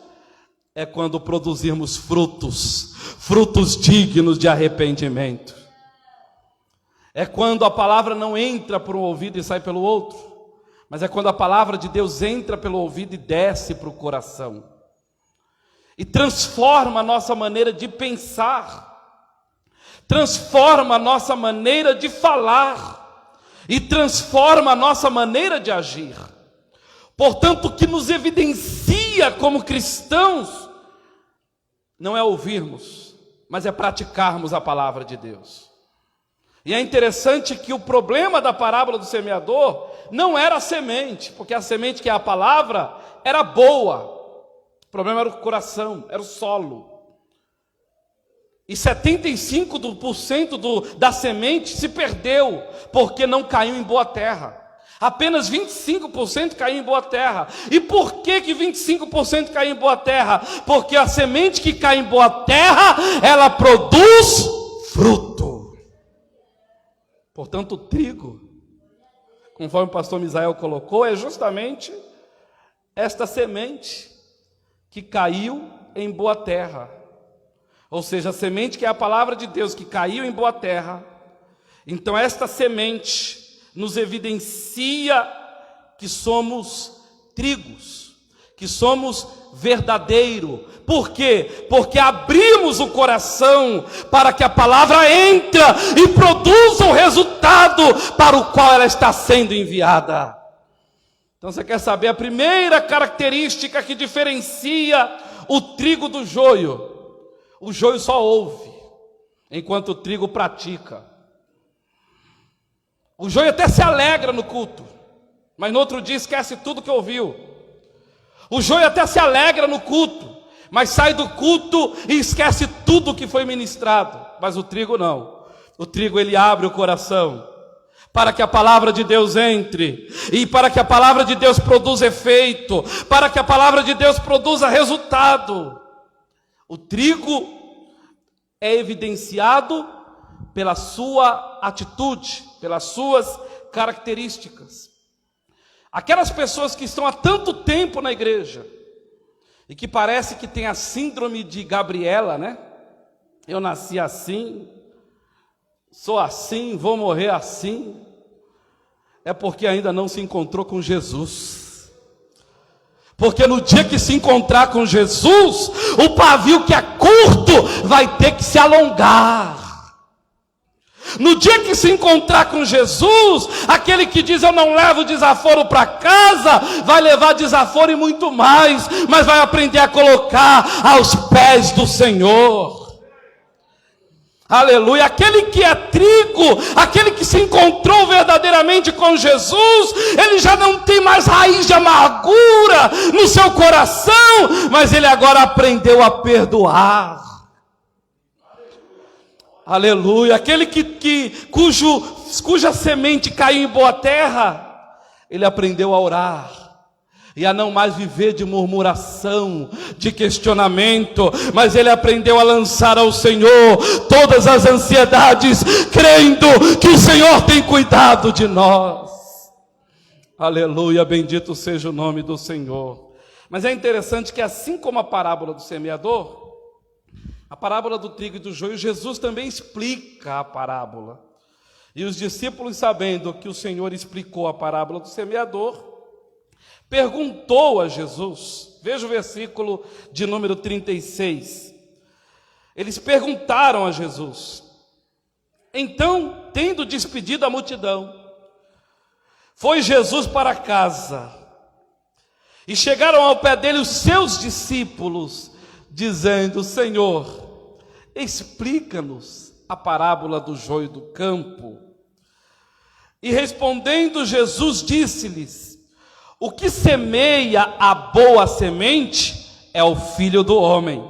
[SPEAKER 1] é quando produzirmos frutos dignos de arrependimento. É quando a palavra não entra por um ouvido e sai pelo outro, mas é quando a palavra de Deus entra pelo ouvido e desce para o coração, e transforma a nossa maneira de pensar, transforma a nossa maneira de falar, e transforma a nossa maneira de agir. Portanto, o que nos evidencia como cristãos não é ouvirmos, mas é praticarmos a palavra de Deus. E é interessante que o problema da parábola do semeador não era a semente, porque a semente, que é a palavra, era boa. O problema era o coração, era o solo. E 75% da semente se perdeu, porque não caiu em boa terra. Apenas 25% caiu em boa terra. E por que 25% caiu em boa terra? Porque a semente que cai em boa terra, ela produz fruto. Portanto, o trigo, conforme o pastor Misael colocou, é justamente esta semente que caiu em boa terra. Ou seja, a semente que é a palavra de Deus, que caiu em boa terra. Então esta semente nos evidencia que somos trigos, que somos verdadeiro. Por quê? Porque abrimos o coração para que a palavra entre e produza o resultado para o qual ela está sendo enviada. Então você quer saber a primeira característica que diferencia o trigo do joio? O joio só ouve, enquanto o trigo pratica. O joio até se alegra no culto, mas no outro dia esquece tudo que ouviu. O joio até se alegra no culto, mas sai do culto e esquece tudo que foi ministrado. Mas o trigo não. O trigo, ele abre o coração para que a palavra de Deus entre, e para que a palavra de Deus produza efeito, para que a palavra de Deus produza resultado. O trigo é evidenciado pela sua atitude, pelas suas características. Aquelas pessoas que estão há tanto tempo na igreja e que parece que tem a síndrome de Gabriela, né? Eu nasci assim, sou assim, vou morrer assim. É porque ainda não se encontrou com Jesus. Porque no dia que se encontrar com Jesus, o pavio que é curto vai ter que se alongar. No dia que se encontrar com Jesus, aquele que diz eu não levo desaforo para casa, vai levar desaforo e muito mais, mas vai aprender a colocar aos pés do Senhor. Aleluia. Aquele que é trigo, aquele que se encontrou verdadeiramente com Jesus, ele já não tem mais raiz de amargura no seu coração, mas ele agora aprendeu a perdoar. Aleluia. Aquele cuja semente caiu em boa terra, ele aprendeu a orar e a não mais viver de murmuração, de questionamento, mas ele aprendeu a lançar ao Senhor todas as ansiedades, crendo que o Senhor tem cuidado de nós. Aleluia, bendito seja o nome do Senhor. Mas é interessante que assim como a parábola do semeador, a parábola do trigo e do joio, Jesus também explica a parábola. E os discípulos, sabendo que o Senhor explicou a parábola do semeador, perguntou a Jesus. Veja o versículo de número 36. Eles perguntaram a Jesus. Então, tendo despedido a multidão, foi Jesus para casa. E chegaram ao pé dele os seus discípulos, dizendo: Senhor, explica-nos a parábola do joio do campo. E respondendo Jesus, disse-lhes: o que semeia a boa semente é o Filho do Homem.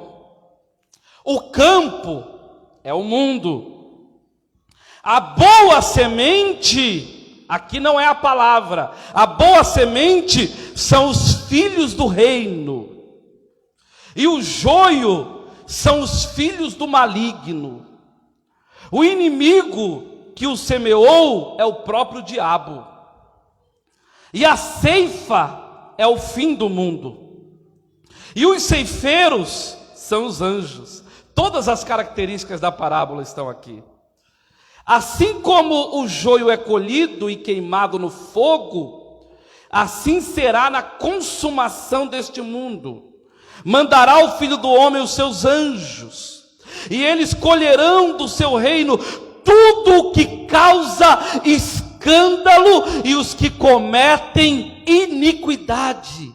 [SPEAKER 1] O campo é o mundo. A boa semente, aqui não é a palavra, a boa semente são os filhos do reino. E o joio são os filhos do maligno. O inimigo que o semeou é o próprio diabo. E a ceifa é o fim do mundo. E os ceifeiros são os anjos. Todas as características da parábola estão aqui. Assim como o joio é colhido e queimado no fogo, assim será na consumação deste mundo. Mandará o Filho do Homem os seus anjos, e eles colherão do seu reino tudo o que causa escândalo e os que cometem iniquidade,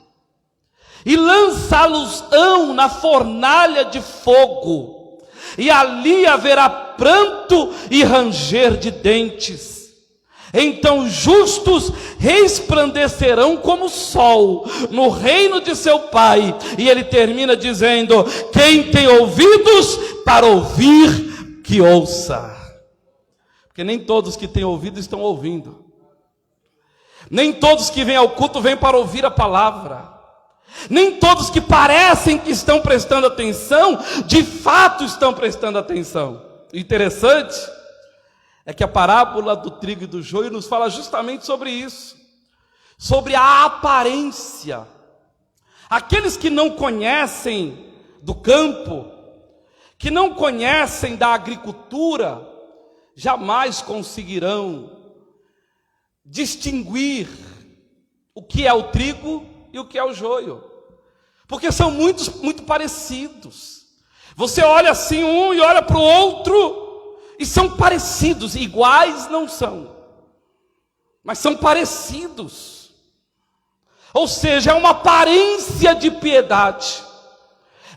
[SPEAKER 1] e lançá-los-ão na fornalha de fogo, e ali haverá pranto e ranger de dentes. Então os justos resplandecerão como o sol no reino de seu Pai. E ele termina dizendo: quem tem ouvidos para ouvir, que ouça. Porque nem todos que têm ouvido estão ouvindo. Nem todos que vêm ao culto vêm para ouvir a palavra. Nem todos que parecem que estão prestando atenção, de fato estão prestando atenção. O interessante é que a parábola do trigo e do joio nos fala justamente sobre isso, sobre a aparência. Aqueles que não conhecem do campo, que não conhecem da agricultura, jamais conseguirão distinguir o que é o trigo e o que é o joio. Porque são muito parecidos. Você olha assim um e olha para o outro, e são parecidos, iguais não são, mas são parecidos. Ou seja, é uma aparência de piedade,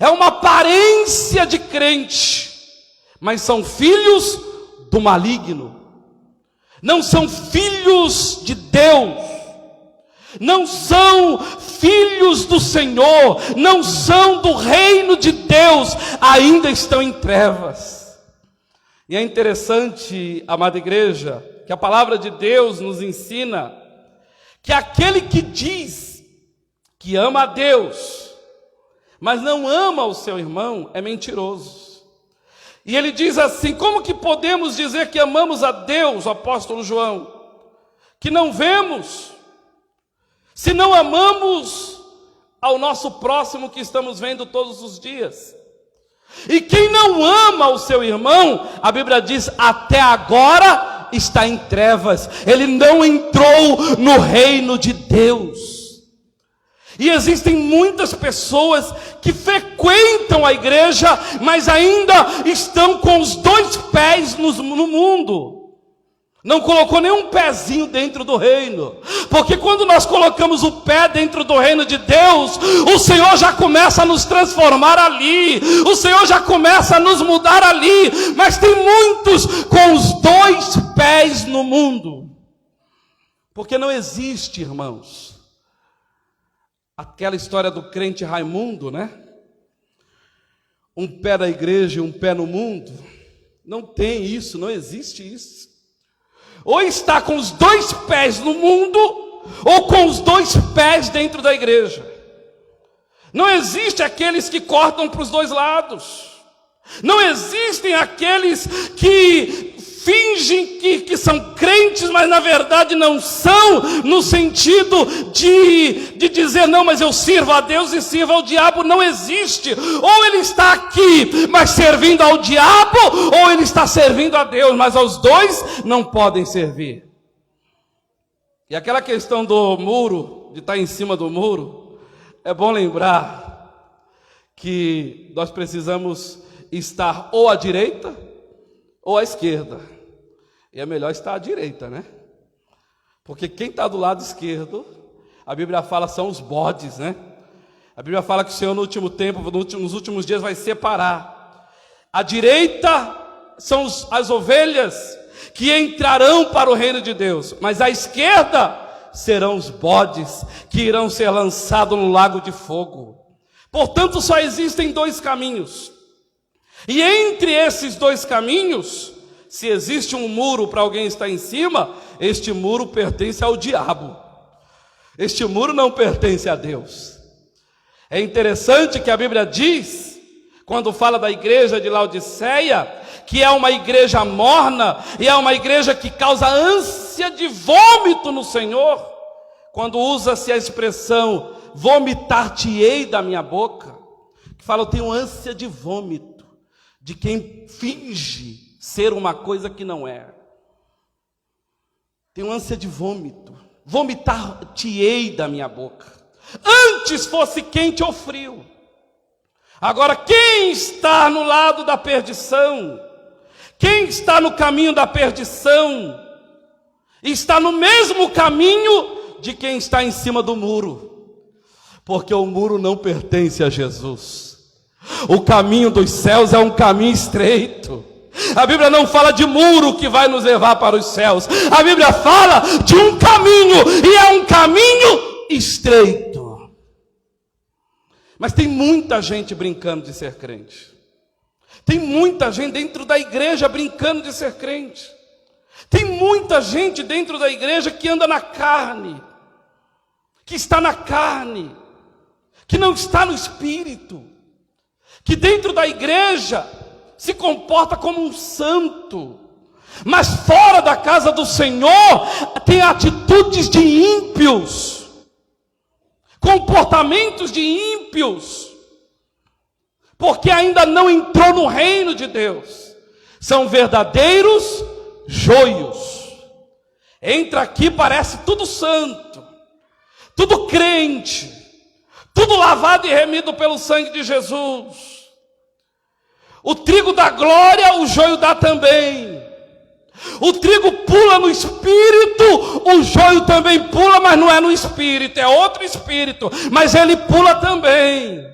[SPEAKER 1] é uma aparência de crente, mas são filhos do maligno, não são filhos de Deus, não são filhos do Senhor, não são do reino de Deus, ainda estão em trevas. E é interessante, amada igreja, que a palavra de Deus nos ensina que aquele que diz que ama a Deus, mas não ama o seu irmão, é mentiroso. E ele diz assim: como que podemos dizer que amamos a Deus, o apóstolo João, que não vemos, se não amamos ao nosso próximo que estamos vendo todos os dias? E quem não ama o seu irmão, a Bíblia diz, até agora está em trevas, ele não entrou no reino de Deus. E existem muitas pessoas que frequentam a igreja, mas ainda estão com os dois pés no mundo. Não colocou nenhum pezinho dentro do reino. Porque quando nós colocamos o pé dentro do reino de Deus, o Senhor já começa a nos transformar ali. O Senhor já começa a nos mudar ali. Mas tem muitos com os dois pés no mundo. Porque não existe, irmãos, aquela história do crente Raimundo, né? Um pé na igreja e um pé no mundo. Não tem isso, não existe isso. Ou está com os dois pés no mundo, ou com os dois pés dentro da igreja. Não existe aqueles que cortam para os dois lados. Não existem aqueles que fingem que são crentes, mas na verdade não são, no sentido de dizer, não, mas eu sirvo a Deus e sirvo ao diabo. Não existe. Ou ele está aqui, mas servindo ao diabo, ou ele está servindo a Deus, mas aos dois não podem servir. E aquela questão do muro, de estar em cima do muro, é bom lembrar que nós precisamos estar ou à direita ou à esquerda. E é melhor estar à direita, né? Porque quem está do lado esquerdo, a Bíblia fala, são os bodes, né? A Bíblia fala que o Senhor no último tempo, nos últimos dias vai separar. À direita são as ovelhas que entrarão para o reino de Deus, mas à esquerda serão os bodes que irão ser lançados no lago de fogo. Portanto, só existem dois caminhos. E entre esses dois caminhos, se existe um muro para alguém estar em cima, este muro pertence ao diabo. Este muro não pertence a Deus. É interessante que a Bíblia diz, quando fala da igreja de Laodiceia, que é uma igreja morna, e é uma igreja que causa ânsia de vômito no Senhor, quando usa-se a expressão, vomitar-te-ei da minha boca, que fala, eu tenho ânsia de vômito, de quem finge ser uma coisa que não é. Tenho ânsia de vômito, vomitar-te-ei da minha boca. Antes fosse quente ou frio. Agora, quem está no lado da perdição, quem está no caminho da perdição, está no mesmo caminho de quem está em cima do muro. Porque o muro não pertence a Jesus. O caminho dos céus é um caminho estreito. A Bíblia não fala de muro que vai nos levar para os céus. A Bíblia fala de um caminho, e é um caminho estreito. Mas tem muita gente brincando de ser crente. Tem muita gente dentro da igreja brincando de ser crente. Tem muita gente dentro da igreja que anda na carne, que está na carne, que não está no espírito, que dentro da igreja se comporta como um santo, mas fora da casa do Senhor tem atitudes de ímpios, comportamentos de ímpios, porque ainda não entrou no reino de Deus. São verdadeiros joios. Entra aqui, parece tudo santo, tudo crente, tudo lavado e remido pelo sangue de Jesus. O trigo dá glória, o joio dá também. O trigo pula no espírito, o joio também pula, mas não é no espírito, é outro espírito, mas ele pula também.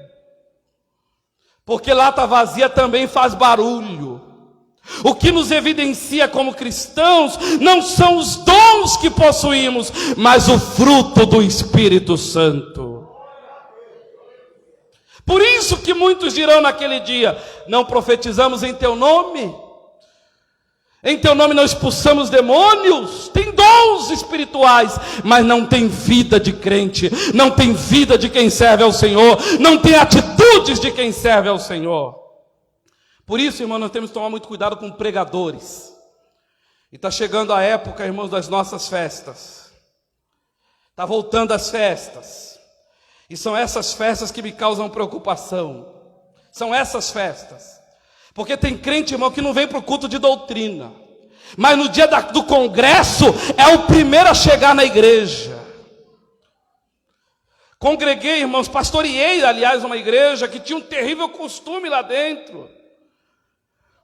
[SPEAKER 1] Porque lata vazia também faz barulho. O que nos evidencia como cristãos não são os dons que possuímos, mas o fruto do Espírito Santo. Por isso que muitos dirão naquele dia: não profetizamos em teu nome? Em teu nome não expulsamos demônios? Tem dons espirituais, mas não tem vida de crente, não tem vida de quem serve ao Senhor, não tem atitudes de quem serve ao Senhor. Por isso, irmão, nós temos que tomar muito cuidado com pregadores. E está chegando a época, irmãos, das nossas festas. Está voltando as festas. E são essas festas que me causam preocupação. São essas festas. Porque tem crente, irmão, que não vem para o culto de doutrina, mas no dia do congresso é o primeiro a chegar na igreja. Congreguei, irmãos, pastoreei, aliás, uma igreja que tinha um terrível costume lá dentro.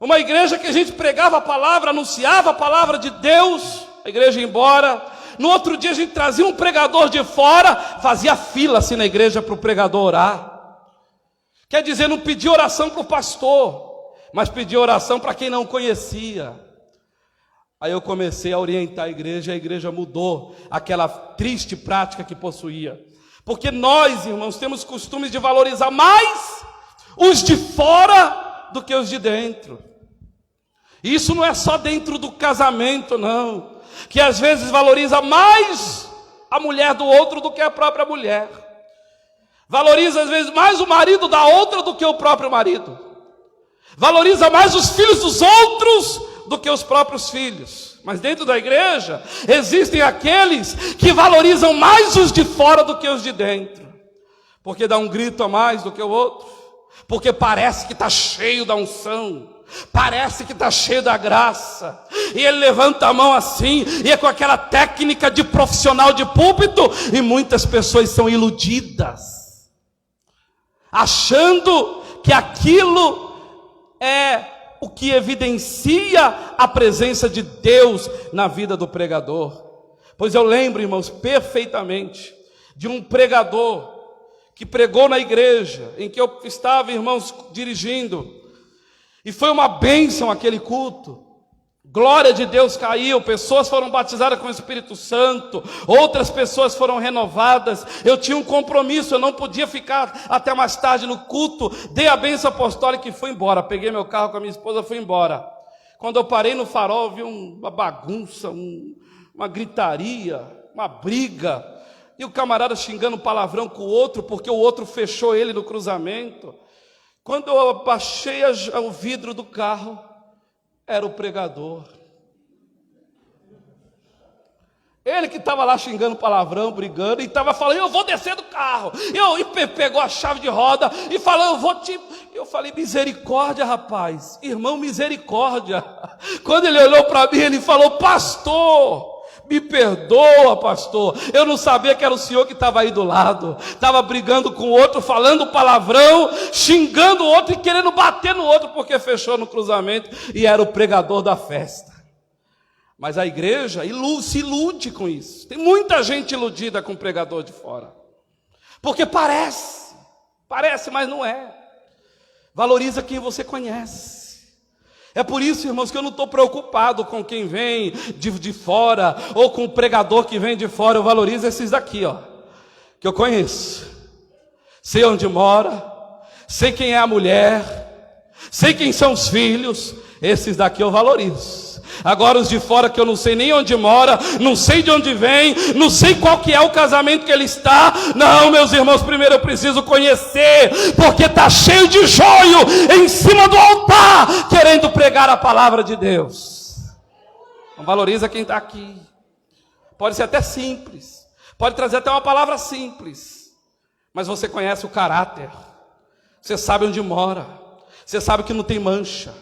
[SPEAKER 1] Uma igreja que a gente pregava a palavra, anunciava a palavra de Deus, a igreja ia embora. No outro dia a gente trazia um pregador de fora, fazia fila assim na igreja para o pregador orar. Quer dizer, não pedia oração para o pastor, mas pedia oração para quem não conhecia. Aí eu comecei a orientar a igreja mudou aquela triste prática que possuía. Porque nós, irmãos, temos costumes de valorizar mais os de fora do que os de dentro. E isso não é só dentro do casamento, não. Que às vezes valoriza mais a mulher do outro do que a própria mulher. Valoriza às vezes mais o marido da outra do que o próprio marido. Valoriza mais os filhos dos outros do que os próprios filhos. Mas dentro da igreja existem aqueles que valorizam mais os de fora do que os de dentro. Porque dá um grito a mais do que o outro. Porque parece que está cheio da unção, parece que está cheio da graça, e ele levanta a mão assim, e é com aquela técnica de profissional de púlpito, e muitas pessoas são iludidas, achando que aquilo é o que evidencia a presença de Deus na vida do pregador. Pois eu lembro, irmãos, perfeitamente de um pregador que pregou na igreja, em que eu estava, irmãos, dirigindo, e foi uma bênção aquele culto. Glória de Deus caiu, pessoas foram batizadas com o Espírito Santo, outras pessoas foram renovadas. Eu tinha um compromisso, eu não podia ficar até mais tarde no culto. Dei a bênção apostólica e fui embora. Peguei meu carro com a minha esposa e fui embora. Quando eu parei no farol, vi uma bagunça, uma gritaria, uma briga. E o camarada xingando palavrão com o outro, porque o outro fechou ele no cruzamento. Quando eu abaixei o vidro do carro, era o pregador. Ele que estava lá xingando palavrão, brigando, e estava falando: eu vou descer do carro. E pegou a chave de roda e falou: eu falei: misericórdia, rapaz, irmão, misericórdia. Quando ele olhou para mim, ele falou: pastor, me perdoa, pastor, eu não sabia que era o senhor que estava aí do lado. Estava brigando com o outro, falando palavrão, xingando o outro e querendo bater no outro, porque fechou no cruzamento e era o pregador da festa. Mas a igreja se ilude com isso. Tem muita gente iludida com o pregador de fora, porque parece, mas não é. Valoriza quem você conhece. É por isso, irmãos, que eu não estou preocupado com quem vem de fora, ou com o pregador que vem de fora. Eu valorizo esses daqui, ó, que eu conheço. Sei onde mora, sei quem é a mulher, sei quem são os filhos. Esses daqui eu valorizo. Agora os de fora, que eu não sei nem onde mora, não sei de onde vem, não sei qual que é o casamento que ele está. Não, meus irmãos, primeiro eu preciso conhecer, porque está cheio de joio em cima do altar, querendo pregar a palavra de Deus. Não valoriza quem está aqui. Pode ser até simples, pode trazer até uma palavra simples, mas você conhece o caráter, você sabe onde mora, você sabe que não tem mancha,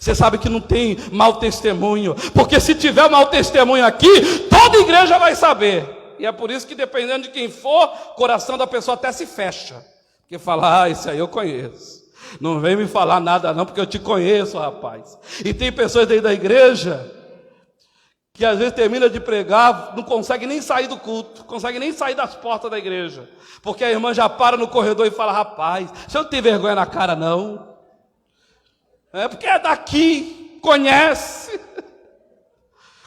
[SPEAKER 1] você sabe que não tem mau testemunho, porque se tiver mau testemunho aqui, toda igreja vai saber. E é por isso que, dependendo de quem for, o coração da pessoa até se fecha. Porque fala, esse aí eu conheço. Não vem me falar nada não, porque eu te conheço, rapaz. E tem pessoas dentro da igreja que às vezes termina de pregar, não consegue nem sair do culto, consegue nem sair das portas da igreja. Porque a irmã já para no corredor e fala, rapaz, você não tem vergonha na cara não? É porque é daqui, conhece.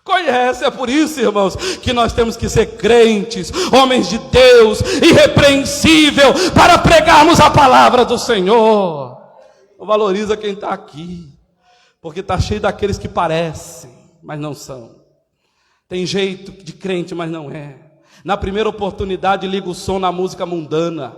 [SPEAKER 1] Conhece, é por isso, irmãos, que nós temos que ser crentes, homens de Deus, irrepreensível, para pregarmos a palavra do Senhor. Não valoriza quem está aqui, porque está cheio daqueles que parecem, mas não são. Tem jeito de crente, mas não é. Na primeira oportunidade, liga o som na música mundana.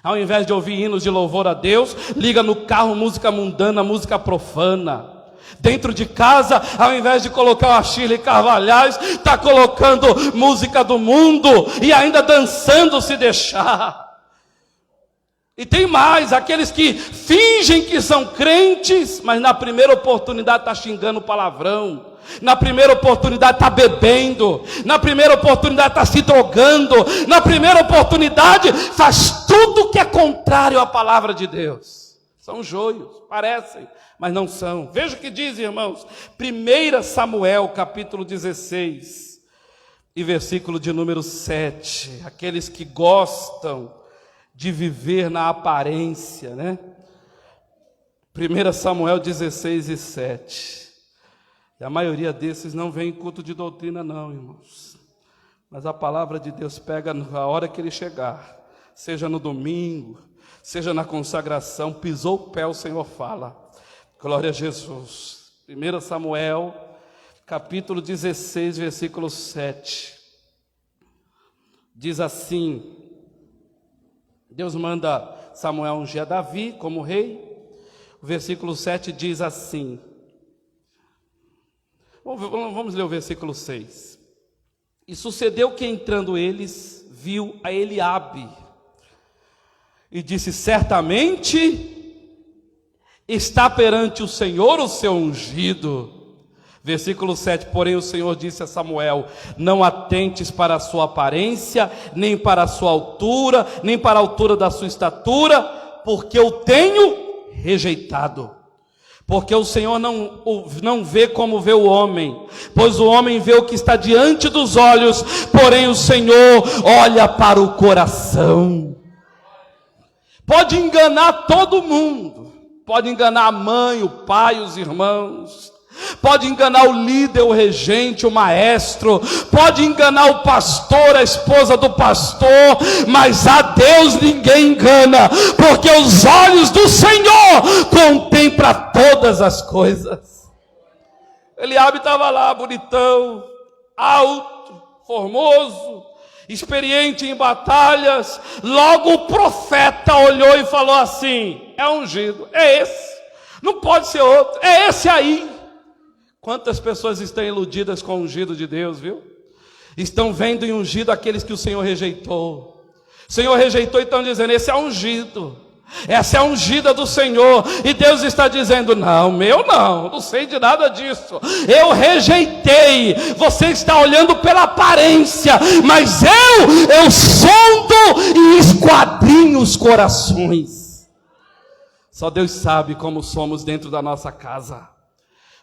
[SPEAKER 1] Ao invés de ouvir hinos de louvor a Deus, liga no carro música mundana, música profana. Dentro de casa, ao invés de colocar uma Shirley Carvalhais, está colocando música do mundo e ainda dançando se deixar. E tem mais, aqueles que fingem que são crentes, mas na primeira oportunidade está xingando palavrão. Na primeira oportunidade está bebendo, na primeira oportunidade está se drogando, na primeira oportunidade faz tudo que é contrário à palavra de Deus. São joios, parecem, mas não são. Veja o que diz, irmãos, 1 Samuel capítulo 16 e versículo de número 7. Aqueles que gostam de viver na aparência, né? 1 Samuel 16 e 7. E a maioria desses não vem em culto de doutrina não, irmãos. Mas a palavra de Deus pega na hora que ele chegar, seja no domingo, seja na consagração, pisou o pé, o Senhor fala. Glória a Jesus. 1 Samuel, capítulo 16, versículo 7. Diz assim, Deus manda Samuel ungir a Davi como rei. O versículo 7 diz assim, vamos ler o versículo 6. E sucedeu que entrando eles, viu a Eliabe, e disse, certamente está perante o Senhor o seu ungido. Versículo 7, porém o Senhor disse a Samuel, não atentes para a sua aparência, nem para a sua altura, nem para a altura da sua estatura, porque eu tenho rejeitado. Porque o Senhor não vê como vê o homem, pois o homem vê o que está diante dos olhos, porém o Senhor olha para o coração. Pode enganar todo mundo, pode enganar a mãe, o pai, os irmãos, pode enganar o líder, o regente, o maestro, pode enganar o pastor, a esposa do pastor, mas a Deus ninguém engana, porque os olhos do Senhor contemplam todas as coisas. Eliabe estava lá, bonitão, alto, formoso, experiente em batalhas. Logo o profeta olhou e falou assim, é ungido, é esse, não pode ser outro, é esse aí. Quantas pessoas estão iludidas com o ungido de Deus, viu? Estão vendo em ungido aqueles que o Senhor rejeitou. O Senhor rejeitou e estão dizendo, esse é ungido, essa é a ungida do Senhor. E Deus está dizendo, não, meu não sei de nada disso, eu rejeitei. Você está olhando pela aparência, mas eu sondo e esquadrinho os corações. Só Deus sabe como somos dentro da nossa casa.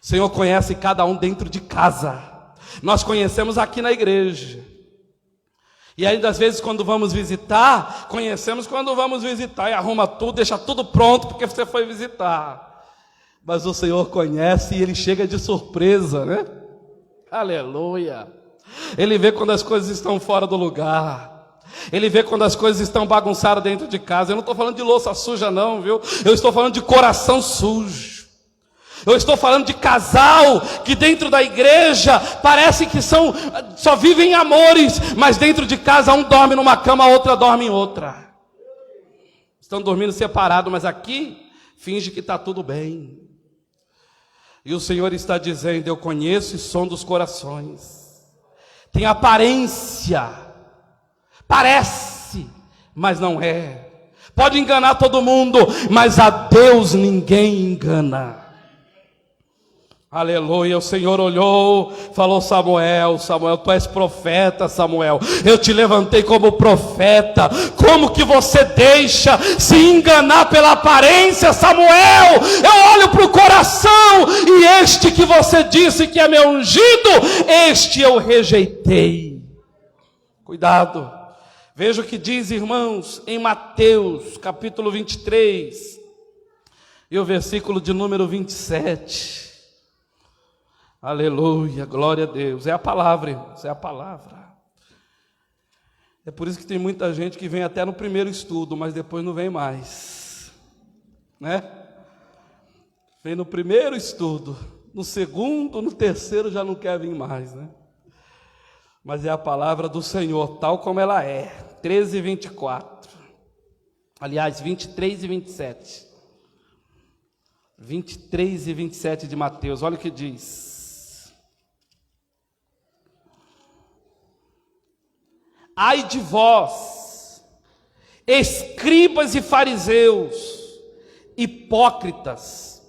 [SPEAKER 1] O Senhor conhece cada um dentro de casa. Nós conhecemos aqui na igreja. E ainda às vezes quando vamos visitar, conhecemos quando vamos visitar e arruma tudo, deixa tudo pronto porque você foi visitar. Mas o Senhor conhece e Ele chega de surpresa, né? Aleluia! Ele vê quando as coisas estão fora do lugar. Ele vê quando as coisas estão bagunçadas dentro de casa. Eu não estou falando de louça suja não, viu? Eu estou falando de coração sujo. Eu estou falando de casal que dentro da igreja parece que só vivem amores, mas dentro de casa um dorme numa cama, a outra dorme em outra. Estão dormindo separados, mas aqui finge que está tudo bem. E o Senhor está dizendo, eu conheço e sondo os corações. Tem aparência, parece, mas não é. Pode enganar todo mundo, mas a Deus ninguém engana. Aleluia, o Senhor olhou, falou: Samuel, Samuel, tu és profeta, Samuel, eu te levantei como profeta. Como que você deixa se enganar pela aparência, Samuel? Eu olho para o coração, e este que você disse que é meu ungido, este eu rejeitei. Cuidado, veja o que diz, irmãos, em Mateus capítulo 23, e o versículo de número 27. Aleluia, glória a Deus. É a palavra, irmãos, é a palavra. É por isso que tem muita gente que vem até no primeiro estudo, mas depois não vem mais, né? Vem no primeiro estudo, no segundo, no terceiro já não quer vir mais, né? Mas é a palavra do Senhor, tal como ela é. 13 e 24. Aliás, 23 e 27. 23 e 27 de Mateus, olha o que diz. Ai de vós, escribas e fariseus, hipócritas,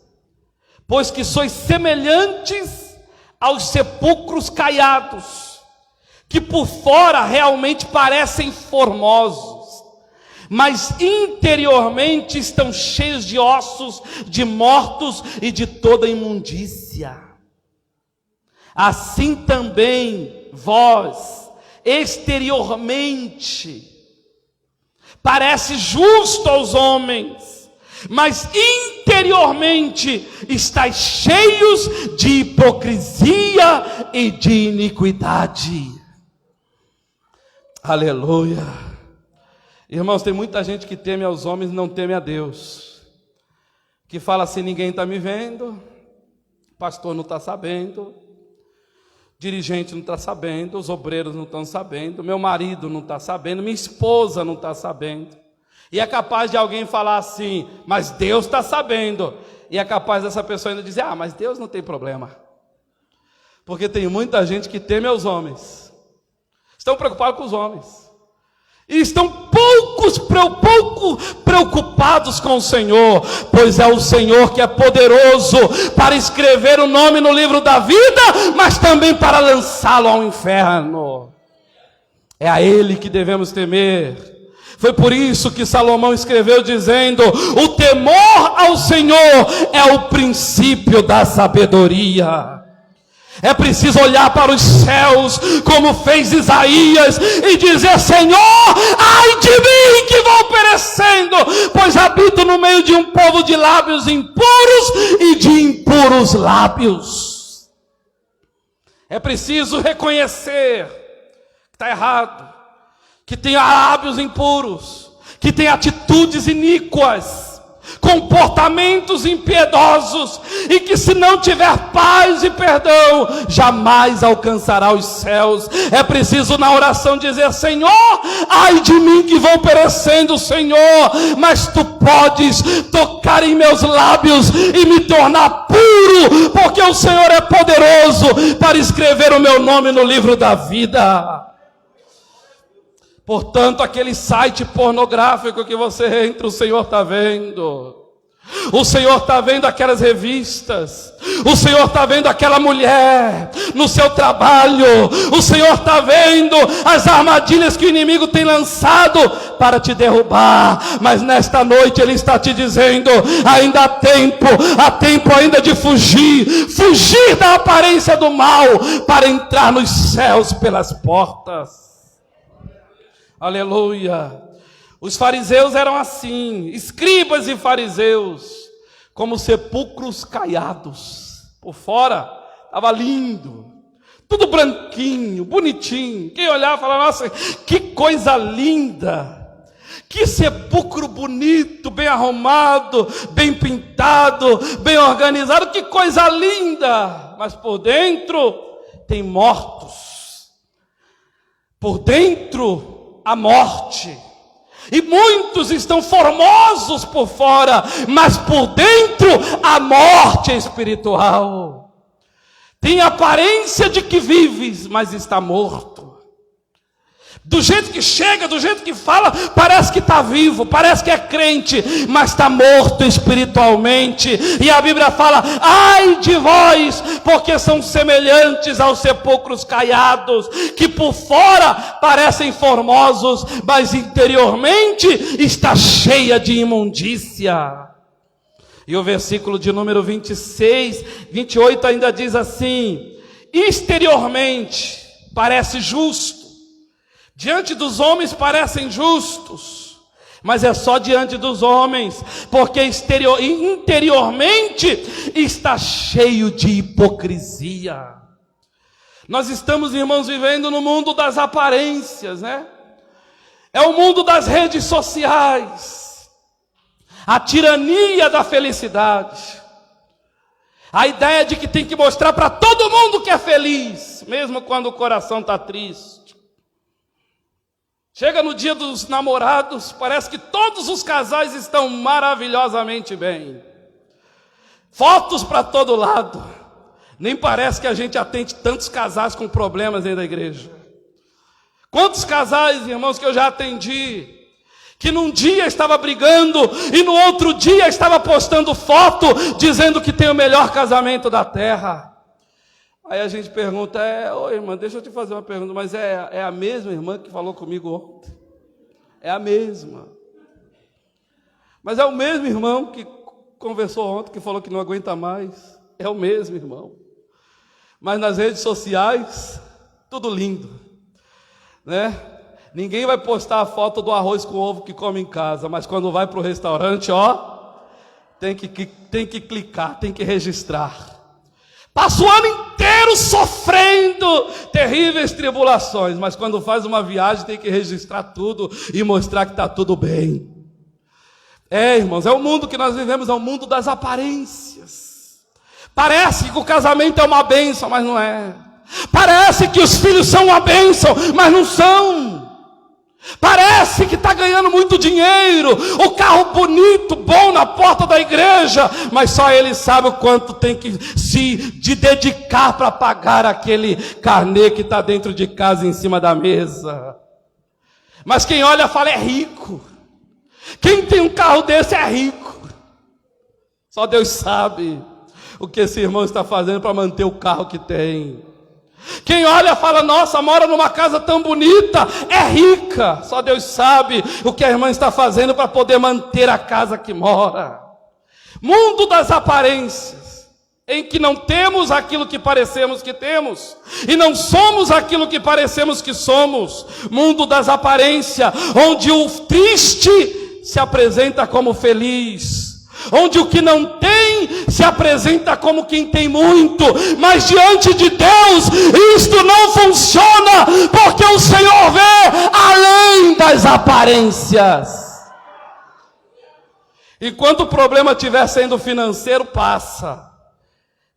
[SPEAKER 1] pois que sois semelhantes aos sepulcros caiados, que por fora realmente parecem formosos, mas interiormente estão cheios de ossos, de mortos e de toda imundícia. Assim também vós, exteriormente parece justo aos homens, mas interiormente estáis cheios de hipocrisia e de iniquidade. Aleluia. Irmãos, tem muita gente que teme aos homens e não teme a Deus, que fala assim: ninguém está me vendo, pastor não está sabendo, dirigente não está sabendo, os obreiros não estão sabendo, meu marido não está sabendo, minha esposa não está sabendo. E é capaz de alguém falar assim: mas Deus está sabendo. E é capaz dessa pessoa ainda dizer: ah, mas Deus não tem problema. Porque tem muita gente que teme aos homens, estão preocupados com os homens, e estão pouco preocupados com o Senhor, pois é o Senhor que é poderoso para escrever o nome no livro da vida, mas também para lançá-lo ao inferno. É a Ele que devemos temer. Foi por isso que Salomão escreveu dizendo: o temor ao Senhor é o princípio da sabedoria. É preciso olhar para os céus, como fez Isaías, e dizer: Senhor, ai de mim que vou perecendo, pois habito no meio de um povo de lábios impuros e de impuros lábios. É preciso reconhecer que está errado, que tem lábios impuros, que tem atitudes iníquas, comportamentos impiedosos, e que se não tiver paz e perdão, jamais alcançará os céus. É preciso na oração dizer: Senhor, ai de mim que vou perecendo, Senhor, mas Tu podes tocar em meus lábios e me tornar puro, porque o Senhor é poderoso para escrever o meu nome no livro da vida. Portanto, aquele site pornográfico que você entra, o Senhor está vendo. O Senhor está vendo aquelas revistas. O Senhor está vendo aquela mulher no seu trabalho. O Senhor está vendo as armadilhas que o inimigo tem lançado para te derrubar. Mas nesta noite Ele está te dizendo: ainda há tempo ainda de fugir da aparência do mal, para entrar nos céus pelas portas. Aleluia. Os fariseus eram assim, escribas e fariseus, como sepulcros caiados. Por fora estava lindo, tudo branquinho, bonitinho. Quem olhava falava: nossa, que coisa linda, que sepulcro bonito, bem arrumado, bem pintado, bem organizado, que coisa linda. Mas por dentro tem mortos, por dentro a morte. E muitos estão formosos por fora, mas por dentro a morte espiritual. Tem aparência de que vives, mas está morto. Do jeito que chega, do jeito que fala, parece que está vivo, parece que é crente, mas está morto espiritualmente. E a Bíblia fala: ai de vós, porque são semelhantes aos sepulcros caiados, que por fora parecem formosos, mas interiormente está cheia de imundícia. E o versículo de número 26, 28 ainda diz assim: exteriormente parece justo, diante dos homens parecem justos, mas é só diante dos homens, porque interiormente está cheio de hipocrisia. Nós estamos, irmãos, vivendo no mundo das aparências, né? É o mundo das redes sociais, a tirania da felicidade, a ideia de que tem que mostrar para todo mundo que é feliz, mesmo quando o coração está triste. Chega no dia dos namorados, parece que todos os casais estão maravilhosamente bem. Fotos para todo lado. Nem parece que a gente atende tantos casais com problemas dentro da igreja. Quantos casais, irmãos, que eu já atendi, que num dia estava brigando e no outro dia estava postando foto dizendo que tem o melhor casamento da terra. Aí a gente pergunta: ô irmã, deixa eu te fazer uma pergunta, mas é a mesma irmã que falou comigo ontem? É a mesma. Mas é o mesmo irmão que conversou ontem, que falou que não aguenta mais? É o mesmo irmão. Mas nas redes sociais, tudo lindo, né? Ninguém vai postar a foto do arroz com ovo que come em casa, mas quando vai para o restaurante, tem que clicar, tem que registrar. Passa o ano inteiro sofrendo terríveis tribulações, mas quando faz uma viagem tem que registrar tudo e mostrar que está tudo bem. Irmãos, é o mundo que nós vivemos, é o mundo das aparências. Parece que o casamento é uma bênção, mas não é. Parece que os filhos são uma bênção, mas não são. Parece que está ganhando muito dinheiro, o carro bonito, bom na porta da igreja, mas só ele sabe o quanto tem que se dedicar para pagar aquele carnê que está dentro de casa, em cima da mesa. Mas quem olha fala: é rico. Quem tem um carro desse é rico. Só Deus sabe o que esse irmão está fazendo para manter o carro que tem. Quem olha fala: nossa, mora numa casa tão bonita, é rica. Só Deus sabe o que a irmã está fazendo para poder manter a casa que mora. Mundo das aparências, em que não temos aquilo que parecemos que temos, e não somos aquilo que parecemos que somos. Mundo das aparências, onde o triste se apresenta como feliz, onde o que não tem se apresenta como quem tem muito. Mas diante de Deus isto não funciona, porque o Senhor vê além das aparências. Enquanto o problema estiver sendo financeiro, passa,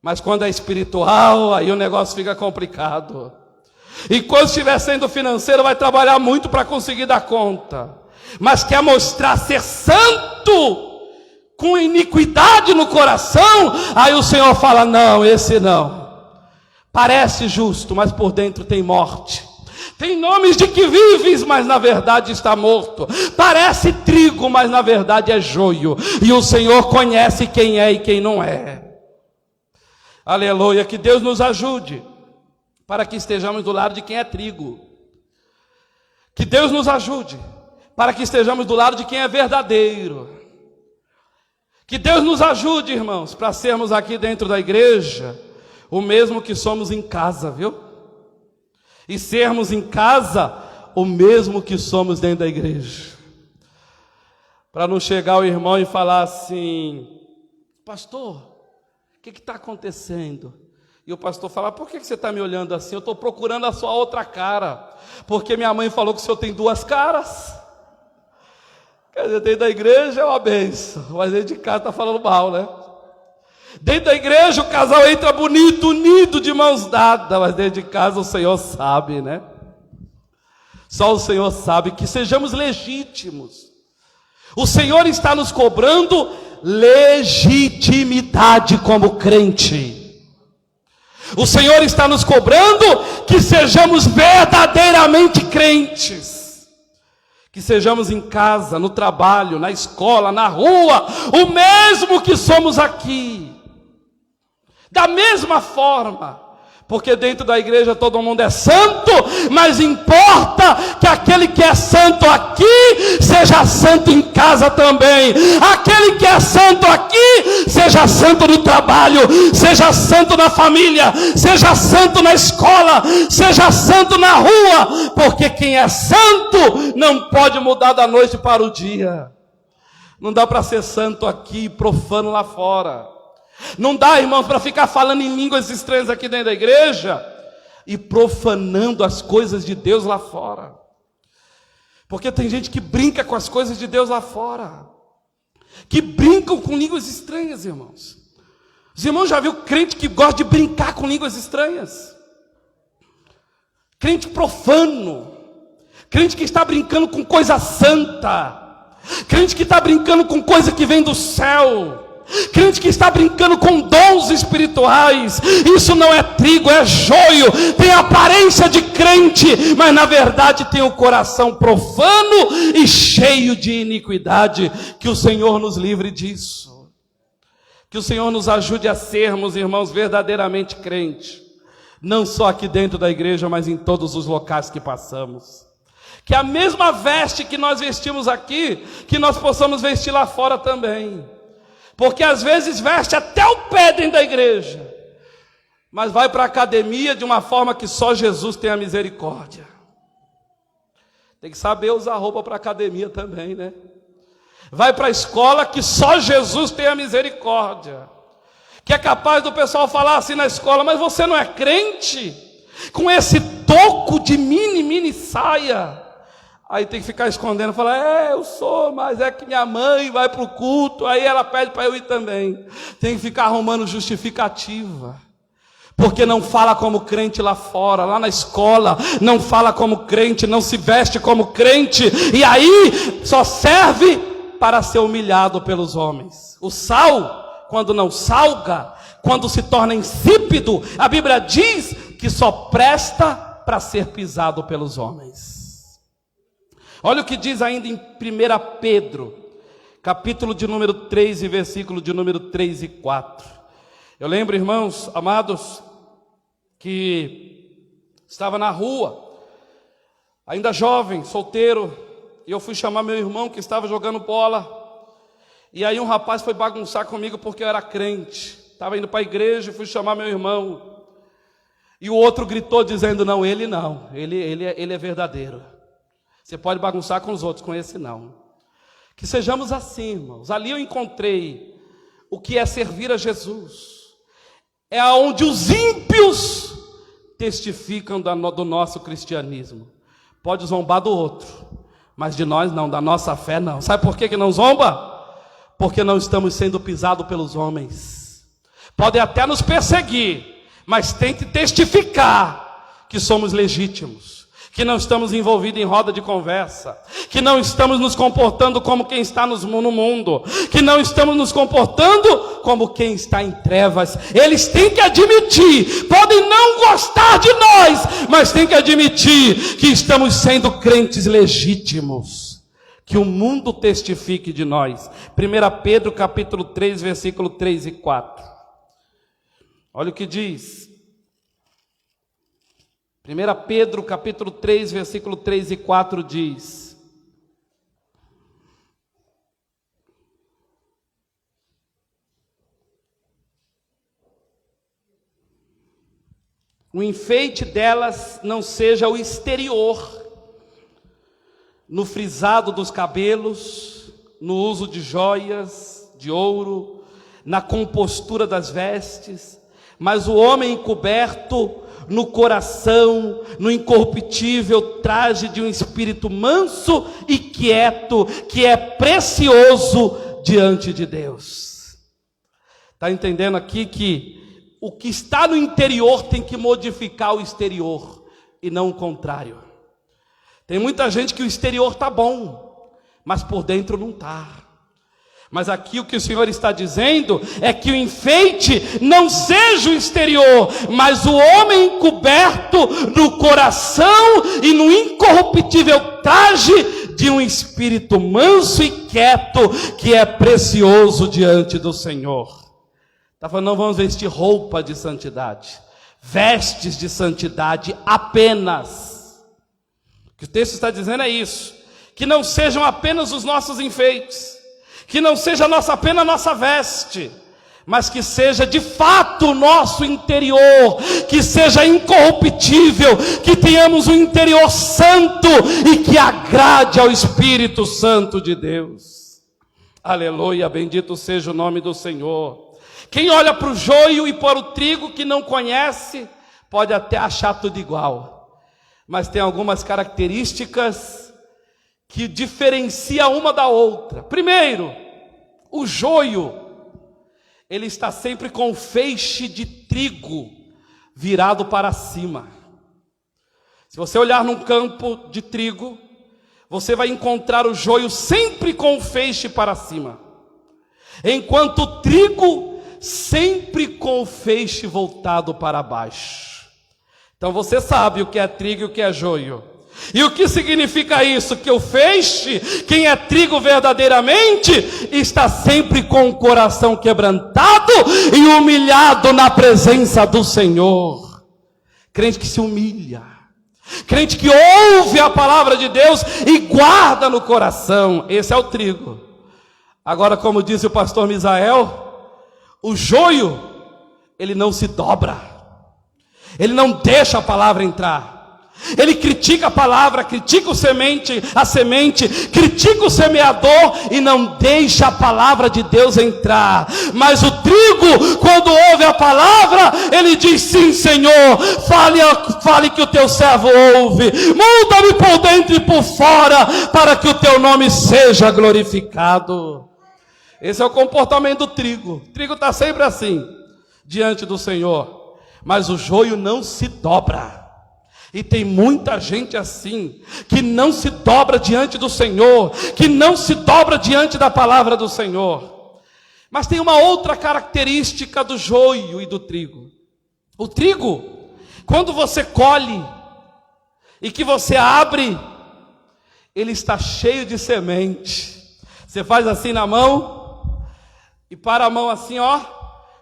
[SPEAKER 1] mas quando é espiritual, aí o negócio fica complicado. E quando estiver sendo financeiro, vai trabalhar muito para conseguir dar conta, mas quer mostrar ser santo com iniquidade no coração, aí o Senhor fala: não, esse não. Parece justo, mas por dentro tem morte. Tem nomes de que vives, mas na verdade está morto. Parece trigo, mas na verdade é joio. E o Senhor conhece quem é e quem não é. Aleluia, que Deus nos ajude para que estejamos do lado de quem é trigo. Que Deus nos ajude para que estejamos do lado de quem é verdadeiro. Que Deus nos ajude, irmãos, para sermos aqui dentro da igreja o mesmo que somos em casa, viu? E sermos em casa o mesmo que somos dentro da igreja. Para não chegar o irmão e falar assim: pastor, o que está acontecendo? E o pastor fala: por que você está me olhando assim? Eu estou procurando a sua outra cara, porque minha mãe falou que o senhor tem duas caras. Quer dizer, dentro da igreja é uma bênção, mas dentro de casa está falando mal, né? Dentro da igreja o casal entra bonito, unido, de mãos dadas, mas dentro de casa o Senhor sabe, né? Só o Senhor sabe. Que sejamos legítimos. O Senhor está nos cobrando legitimidade como crente. O Senhor está nos cobrando que sejamos verdadeiramente crentes. Que sejamos em casa, no trabalho, na escola, na rua, o mesmo que somos aqui. Da mesma forma. Porque dentro da igreja todo mundo é santo, mas importa que aquele que é santo aqui, seja santo em casa também. Aquele que é santo aqui, seja santo no trabalho, seja santo na família, seja santo na escola, seja santo na rua. Porque quem é santo não pode mudar da noite para o dia. Não dá para ser santo aqui e profano lá fora. Não dá, irmãos, para ficar falando em línguas estranhas aqui dentro da igreja e profanando as coisas de Deus lá fora. Porque tem gente que brinca com as coisas de Deus lá fora, que brincam com línguas estranhas, irmãos. Os irmãos já viram crente que gosta de brincar com línguas estranhas? Crente profano, crente que está brincando com coisa santa, crente que está brincando com coisa que vem do céu, crente que está brincando com dons espirituais. Isso não é trigo, é joio. Tem aparência de crente, mas na verdade tem o coração profano e cheio de iniquidade. Que o Senhor nos livre disso. Que o Senhor nos ajude a sermos, irmãos, verdadeiramente crentes. Não só aqui dentro da igreja, mas em todos os locais que passamos. Que a mesma veste que nós vestimos aqui, que nós possamos vestir lá fora também. Porque às vezes veste até o pé dentro da igreja, mas vai para a academia de uma forma que só Jesus tem a misericórdia. Tem que saber usar roupa para a academia também, né? Vai para a escola que só Jesus tem a misericórdia. Que é capaz do pessoal falar assim na escola: mas você não é crente? Com esse toco de mini saia. Aí tem que ficar escondendo, falar: eu sou, mas é que minha mãe vai para o culto, aí ela pede para eu ir também. Tem que ficar arrumando justificativa, porque não fala como crente lá fora, lá na escola, não fala como crente, não se veste como crente, e aí só serve para ser humilhado pelos homens. O sal, quando não salga, quando se torna insípido, a Bíblia diz que só presta para ser pisado pelos homens. Olha o que diz ainda em 1 Pedro, capítulo de número 3 e versículo de número 3 e 4. Eu lembro, irmãos amados, que estava na rua, ainda jovem, solteiro, e eu fui chamar meu irmão que estava jogando bola. E aí um rapaz foi bagunçar comigo porque eu era crente. Estava indo para a igreja e fui chamar meu irmão. E o outro gritou dizendo: não, ele não, ele é verdadeiro. Você pode bagunçar com os outros, com esse não. Que sejamos assim, irmãos. Ali eu encontrei o que é servir a Jesus. É onde os ímpios testificam do nosso cristianismo. Pode zombar do outro, mas de nós não, da nossa fé não. Sabe por que não zomba? Porque não estamos sendo pisados pelos homens. Podem até nos perseguir, mas tem que testificar que somos legítimos, que não estamos envolvidos em roda de conversa, que não estamos nos comportando como quem está no mundo, que não estamos nos comportando como quem está em trevas. Eles têm que admitir, podem não gostar de nós, mas têm que admitir que estamos sendo crentes legítimos, que o mundo testifique de nós. 1 Pedro capítulo 3, versículo 3 e 4. Olha o que diz. 1 Pedro capítulo 3, versículo 3 e 4 diz: o enfeite delas não seja o exterior, no frisado dos cabelos, no uso de joias, de ouro, na compostura das vestes, mas o homem encoberto no coração, no incorruptível traje de um espírito manso e quieto, que é precioso diante de Deus. Está entendendo aqui que o que está no interior tem que modificar o exterior e não o contrário. Tem muita gente que o exterior está bom, mas por dentro não está. Mas aqui o que o Senhor está dizendo é que o enfeite não seja o exterior, mas o homem coberto no coração e no incorruptível traje de um espírito manso e quieto, que é precioso diante do Senhor. Está falando, não vamos vestir roupa de santidade, vestes de santidade apenas. O que o texto está dizendo é isso, que não sejam apenas os nossos enfeites, que não seja apenas a nossa veste, mas que seja de fato o nosso interior, que seja incorruptível, que tenhamos um interior santo e que agrade ao Espírito Santo de Deus. Aleluia, bendito seja o nome do Senhor. Quem olha para o joio e para o trigo que não conhece, pode até achar tudo igual, mas tem algumas características que diferencia uma da outra. Primeiro, o joio, ele está sempre com o feixe de trigo virado para cima. Se você olhar num campo de trigo, você vai encontrar o joio sempre com o feixe para cima, enquanto o trigo sempre com o feixe voltado para baixo. Então você sabe o que é trigo e o que é joio. E o que significa isso? Que o feixe, quem é trigo verdadeiramente, está sempre com o coração quebrantado e humilhado na presença do Senhor. Crente que se humilha, crente que ouve a palavra de Deus e guarda no coração, esse é o trigo. Agora, como disse o pastor Misael, o joio, ele não se dobra, ele não deixa a palavra entrar. Ele critica a palavra, critica a semente, critica o semeador e não deixa a palavra de Deus entrar. Mas o trigo, quando ouve a palavra, ele diz: sim, Senhor, fale que o teu servo ouve, muda-me por dentro e por fora, para que o teu nome seja glorificado. Esse é o comportamento do trigo. O trigo está sempre assim, diante do Senhor, mas o joio não se dobra. E tem muita gente assim, que não se dobra diante do Senhor, que não se dobra diante da palavra do Senhor. Mas tem uma outra característica do joio e do trigo. O trigo, quando você colhe e que você abre, ele está cheio de semente. Você faz assim na mão e para a mão assim, ó,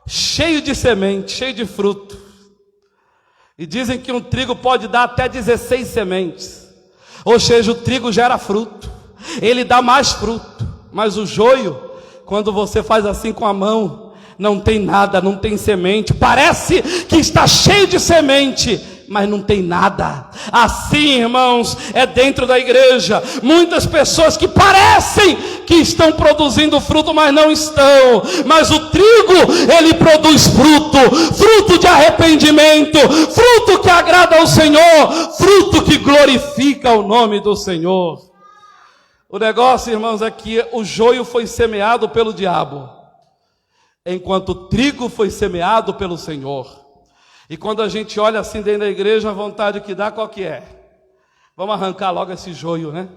[SPEAKER 1] cheio de semente, cheio de fruto. E dizem que um trigo pode dar até 16 sementes. Ou seja, o trigo gera fruto, ele dá mais fruto. Mas o joio, quando você faz assim com a mão, não tem nada, não tem semente. Parece que está cheio de semente, mas não tem nada. Assim, irmãos, é dentro da igreja. Muitas pessoas que parecem que estão produzindo fruto, mas não estão. Mas o trigo, ele produz fruto, fruto de arrependimento, fruto que agrada ao Senhor, fruto que glorifica o nome do Senhor. O negócio, irmãos, é que o joio foi semeado pelo diabo, enquanto o trigo foi semeado pelo Senhor. E quando a gente olha assim dentro da igreja, a vontade que dá, qual que é? Vamos arrancar logo esse joio, né?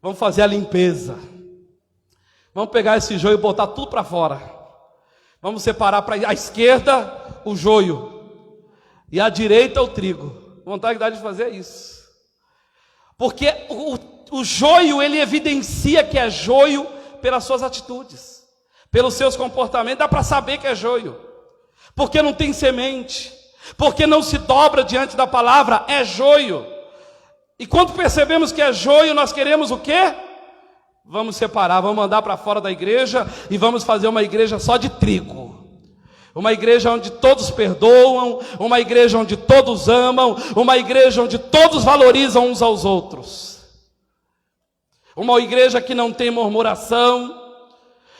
[SPEAKER 1] Vamos fazer a limpeza. Vamos pegar esse joio e botar tudo para fora. Vamos separar para a esquerda o joio e à direita o trigo. Vontade que dá de fazer isso. Porque o joio, ele evidencia que é joio pelas suas atitudes, pelos seus comportamentos. Dá para saber que é joio. Porque não tem semente, porque não se dobra diante da palavra, é joio. E quando percebemos que é joio, nós queremos o quê? Vamos separar, vamos mandar para fora da igreja e vamos fazer uma igreja só de trigo. Uma igreja onde todos perdoam, uma igreja onde todos amam, uma igreja onde todos valorizam uns aos outros. Uma igreja que não tem murmuração,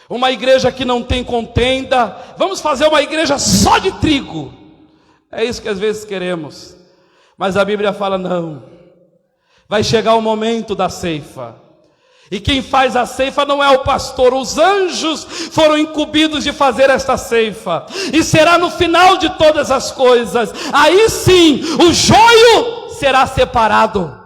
[SPEAKER 1] uma igreja que não tem contenda. Vamos fazer uma igreja só de trigo. É isso que às vezes queremos. Mas a Bíblia fala não. Vai chegar o momento da ceifa. E quem faz a ceifa não é o pastor. Os anjos foram incumbidos de fazer esta ceifa. E será no final de todas as coisas. Aí sim, o joio será separado.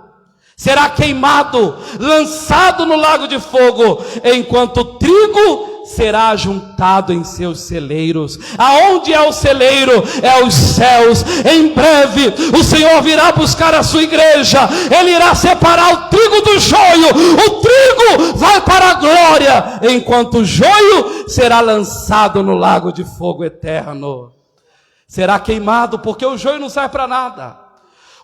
[SPEAKER 1] será queimado, lançado no lago de fogo, enquanto o trigo será juntado em seus celeiros. Aonde é o celeiro? É os céus. Em breve o Senhor virá buscar a sua igreja, Ele irá separar o trigo do joio, o trigo vai para a glória, enquanto o joio será lançado no lago de fogo eterno. Será queimado, porque o joio não serve para nada.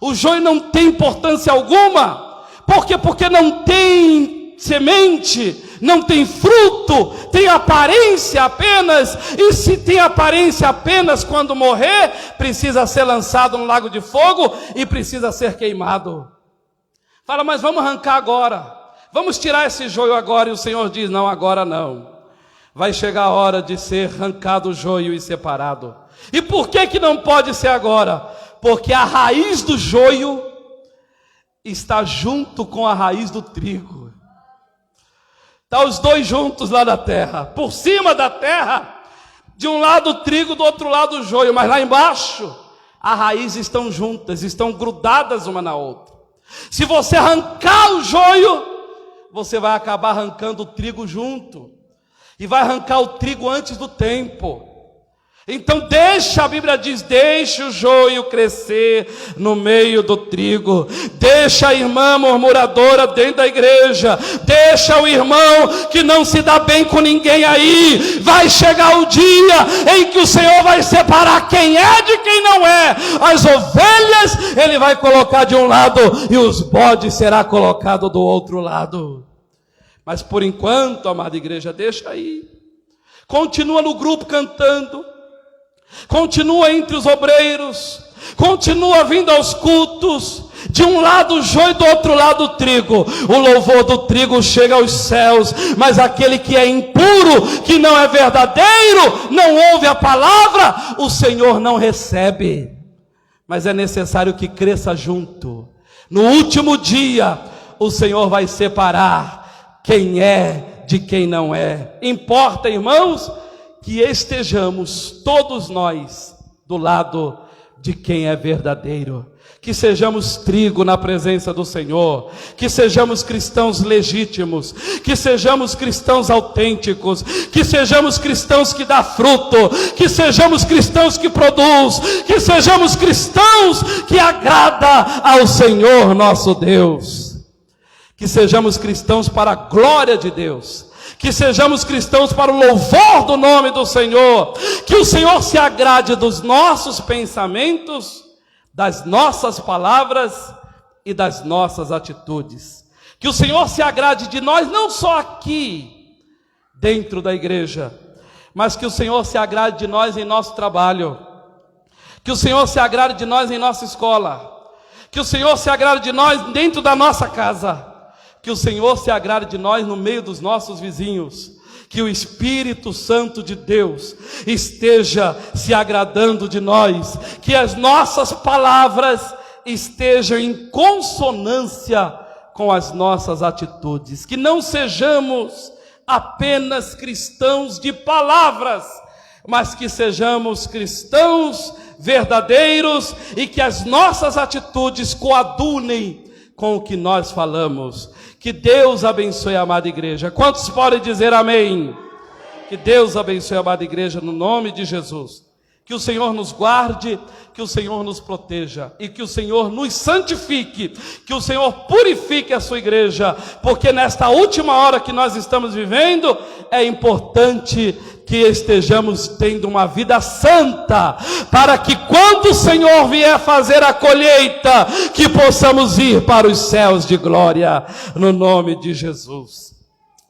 [SPEAKER 1] O joio não tem importância alguma. Por quê? Porque não tem semente, não tem fruto, tem aparência apenas. E se tem aparência apenas, quando morrer, precisa ser lançado no lago de fogo e precisa ser queimado. Fala, mas vamos arrancar agora, vamos tirar esse joio agora. E o Senhor diz, não, agora não. Vai chegar a hora de ser arrancado o joio e separado. E por que não pode ser agora? Porque a raiz do joio está junto com a raiz do trigo. Está os dois juntos lá na terra. Por cima da terra, de um lado o trigo, do outro lado o joio. Mas lá embaixo, as raízes estão juntas, estão grudadas uma na outra. Se você arrancar o joio, você vai acabar arrancando o trigo junto. E vai arrancar o trigo antes do tempo. Então deixa, a Bíblia diz, deixa o joio crescer no meio do trigo. Deixa a irmã murmuradora dentro da igreja. Deixa o irmão que não se dá bem com ninguém aí. Vai chegar o dia em que o Senhor vai separar quem é de quem não é. As ovelhas Ele vai colocar de um lado e os bodes será colocado do outro lado. Mas por enquanto, amada igreja, deixa aí. Continua no grupo cantando. Continua entre os obreiros, continua vindo aos cultos, de um lado o joio, do outro lado o trigo. O louvor do trigo chega aos céus, mas aquele que é impuro, que não é verdadeiro, não ouve a palavra, o Senhor não recebe. Mas é necessário que cresça junto. No último dia, o Senhor vai separar quem é de quem não é. Importa, irmãos, que estejamos todos nós do lado de quem é verdadeiro, que sejamos trigo na presença do Senhor, que sejamos cristãos legítimos, que sejamos cristãos autênticos, que sejamos cristãos que dá fruto, que sejamos cristãos que produz, que sejamos cristãos que agrada ao Senhor nosso Deus, que sejamos cristãos para a glória de Deus, que sejamos cristãos para o louvor do nome do Senhor, que o Senhor se agrade dos nossos pensamentos, das nossas palavras e das nossas atitudes, que o Senhor se agrade de nós, não só aqui, dentro da igreja, mas que o Senhor se agrade de nós em nosso trabalho, que o Senhor se agrade de nós em nossa escola, que o Senhor se agrade de nós dentro da nossa casa, que o Senhor se agrade de nós no meio dos nossos vizinhos, que o Espírito Santo de Deus esteja se agradando de nós, que as nossas palavras estejam em consonância com as nossas atitudes, que não sejamos apenas cristãos de palavras, mas que sejamos cristãos verdadeiros e que as nossas atitudes coadunem com o que nós falamos. Que Deus abençoe a amada igreja. Quantos podem dizer amém? Que Deus abençoe a amada igreja no nome de Jesus. Que o Senhor nos guarde, que o Senhor nos proteja e que o Senhor nos santifique, que o Senhor purifique a sua igreja, porque nesta última hora que nós estamos vivendo, é importante que estejamos tendo uma vida santa, para que quando o Senhor vier fazer a colheita, que possamos ir para os céus de glória, no nome de Jesus.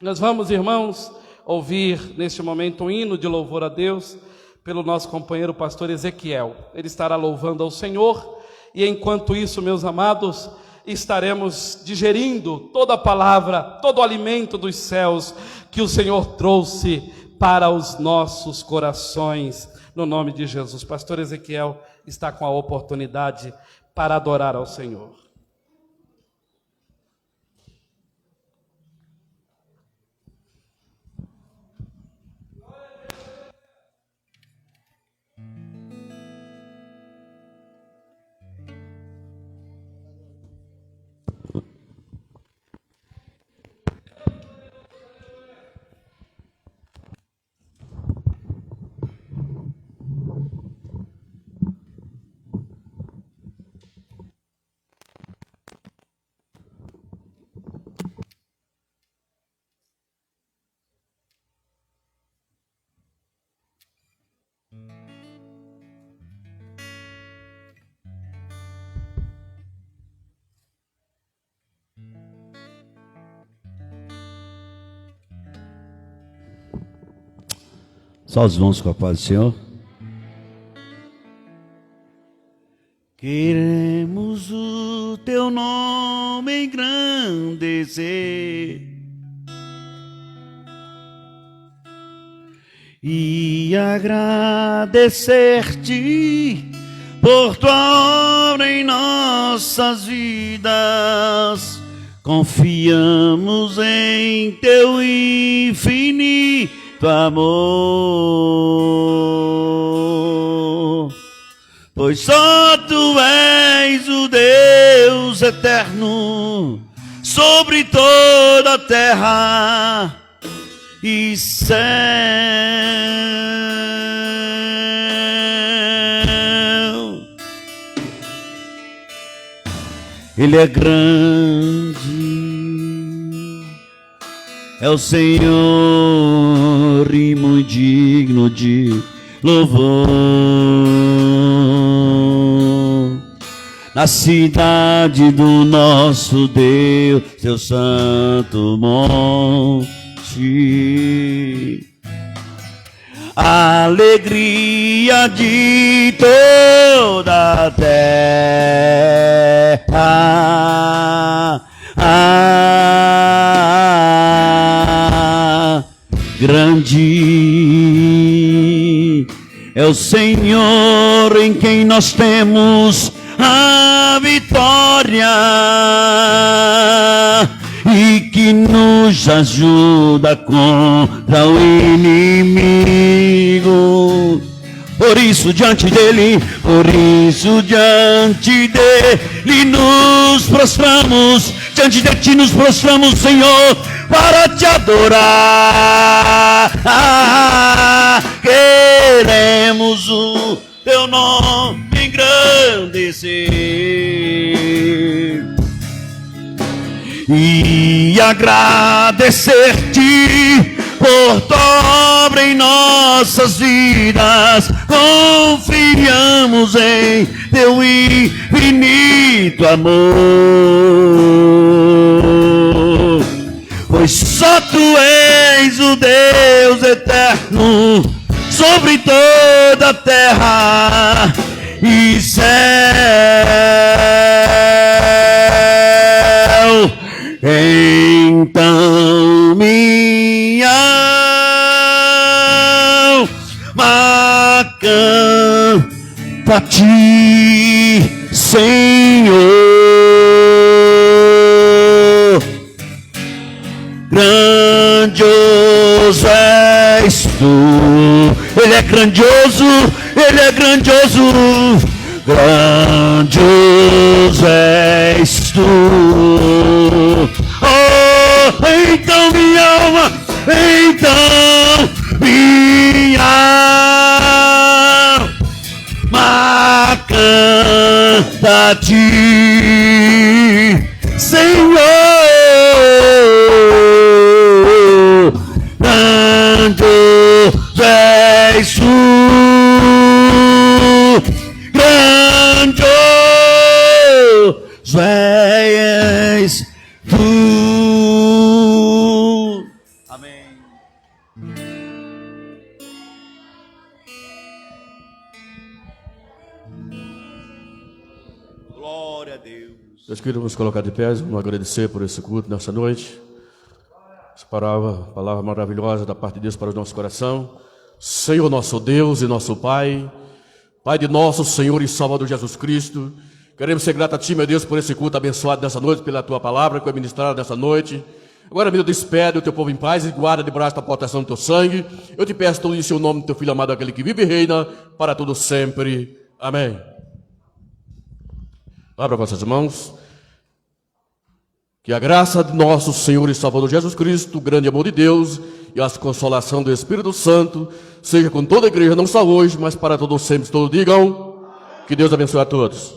[SPEAKER 1] Nós vamos, irmãos, ouvir neste momento um hino de louvor a Deus, pelo nosso companheiro pastor Ezequiel. Ele estará louvando ao Senhor, e enquanto isso, meus amados, estaremos digerindo toda a palavra, todo o alimento dos céus, que o Senhor trouxe para os nossos corações, no nome de Jesus. Pastor Ezequiel está com a oportunidade para adorar ao Senhor.
[SPEAKER 8] Só os mãos com a paz do Senhor. Queremos o teu nome engrandecer e agradecer-te por tua obra em nossas vidas. Confiamos em teu infinito amor, pois só tu és o Deus eterno sobre toda a terra e céu. Ele é grande, é o Senhor e muito digno de louvor. Na cidade do nosso Deus, seu santo monte, a alegria de toda a terra. Grande é o Senhor em quem nós temos a vitória e que nos ajuda contra o inimigo. Por isso diante dele nos prostramos, diante de ti nos prostramos, Senhor, para te adorar. Queremos o teu nome engrandecer e agradecer-te por tua obra em nossas vidas. Confiamos em teu infinito amor, pois só tu és o Deus eterno sobre toda a terra e céu. Então minha alma canta a ti, Senhor. Grandioso és tu. Ele é grandioso, ele é grandioso. Grandioso és tu. Oh, então minha alma, então minha alma canta a ti, Senhor. Grandioso és tu. Grandioso és tu. Amém. Glória a Deus.
[SPEAKER 5] Deus querido, vamos colocar de pé, vamos agradecer por esse culto nessa noite. Essa palavra maravilhosa da parte de Deus para o nosso coração. Senhor nosso Deus e nosso Pai, Pai de nosso Senhor e Salvador Jesus Cristo, queremos ser gratos a Ti, meu Deus, por esse culto abençoado nessa noite, pela Tua palavra que foi ministrada nessa noite. Agora, meu Deus, despede o Teu povo em paz e guarda debaixo da proteção do Teu sangue. Eu te peço tudo isso em nome do Teu Filho amado, aquele que vive e reina para todo sempre. Amém. Abra vossas mãos. Que a graça de nosso Senhor e Salvador Jesus Cristo, o grande amor de Deus e a consolação do Espírito Santo seja com toda a igreja, não só hoje, mas para todos sempre. Todos digam que Deus abençoe a todos.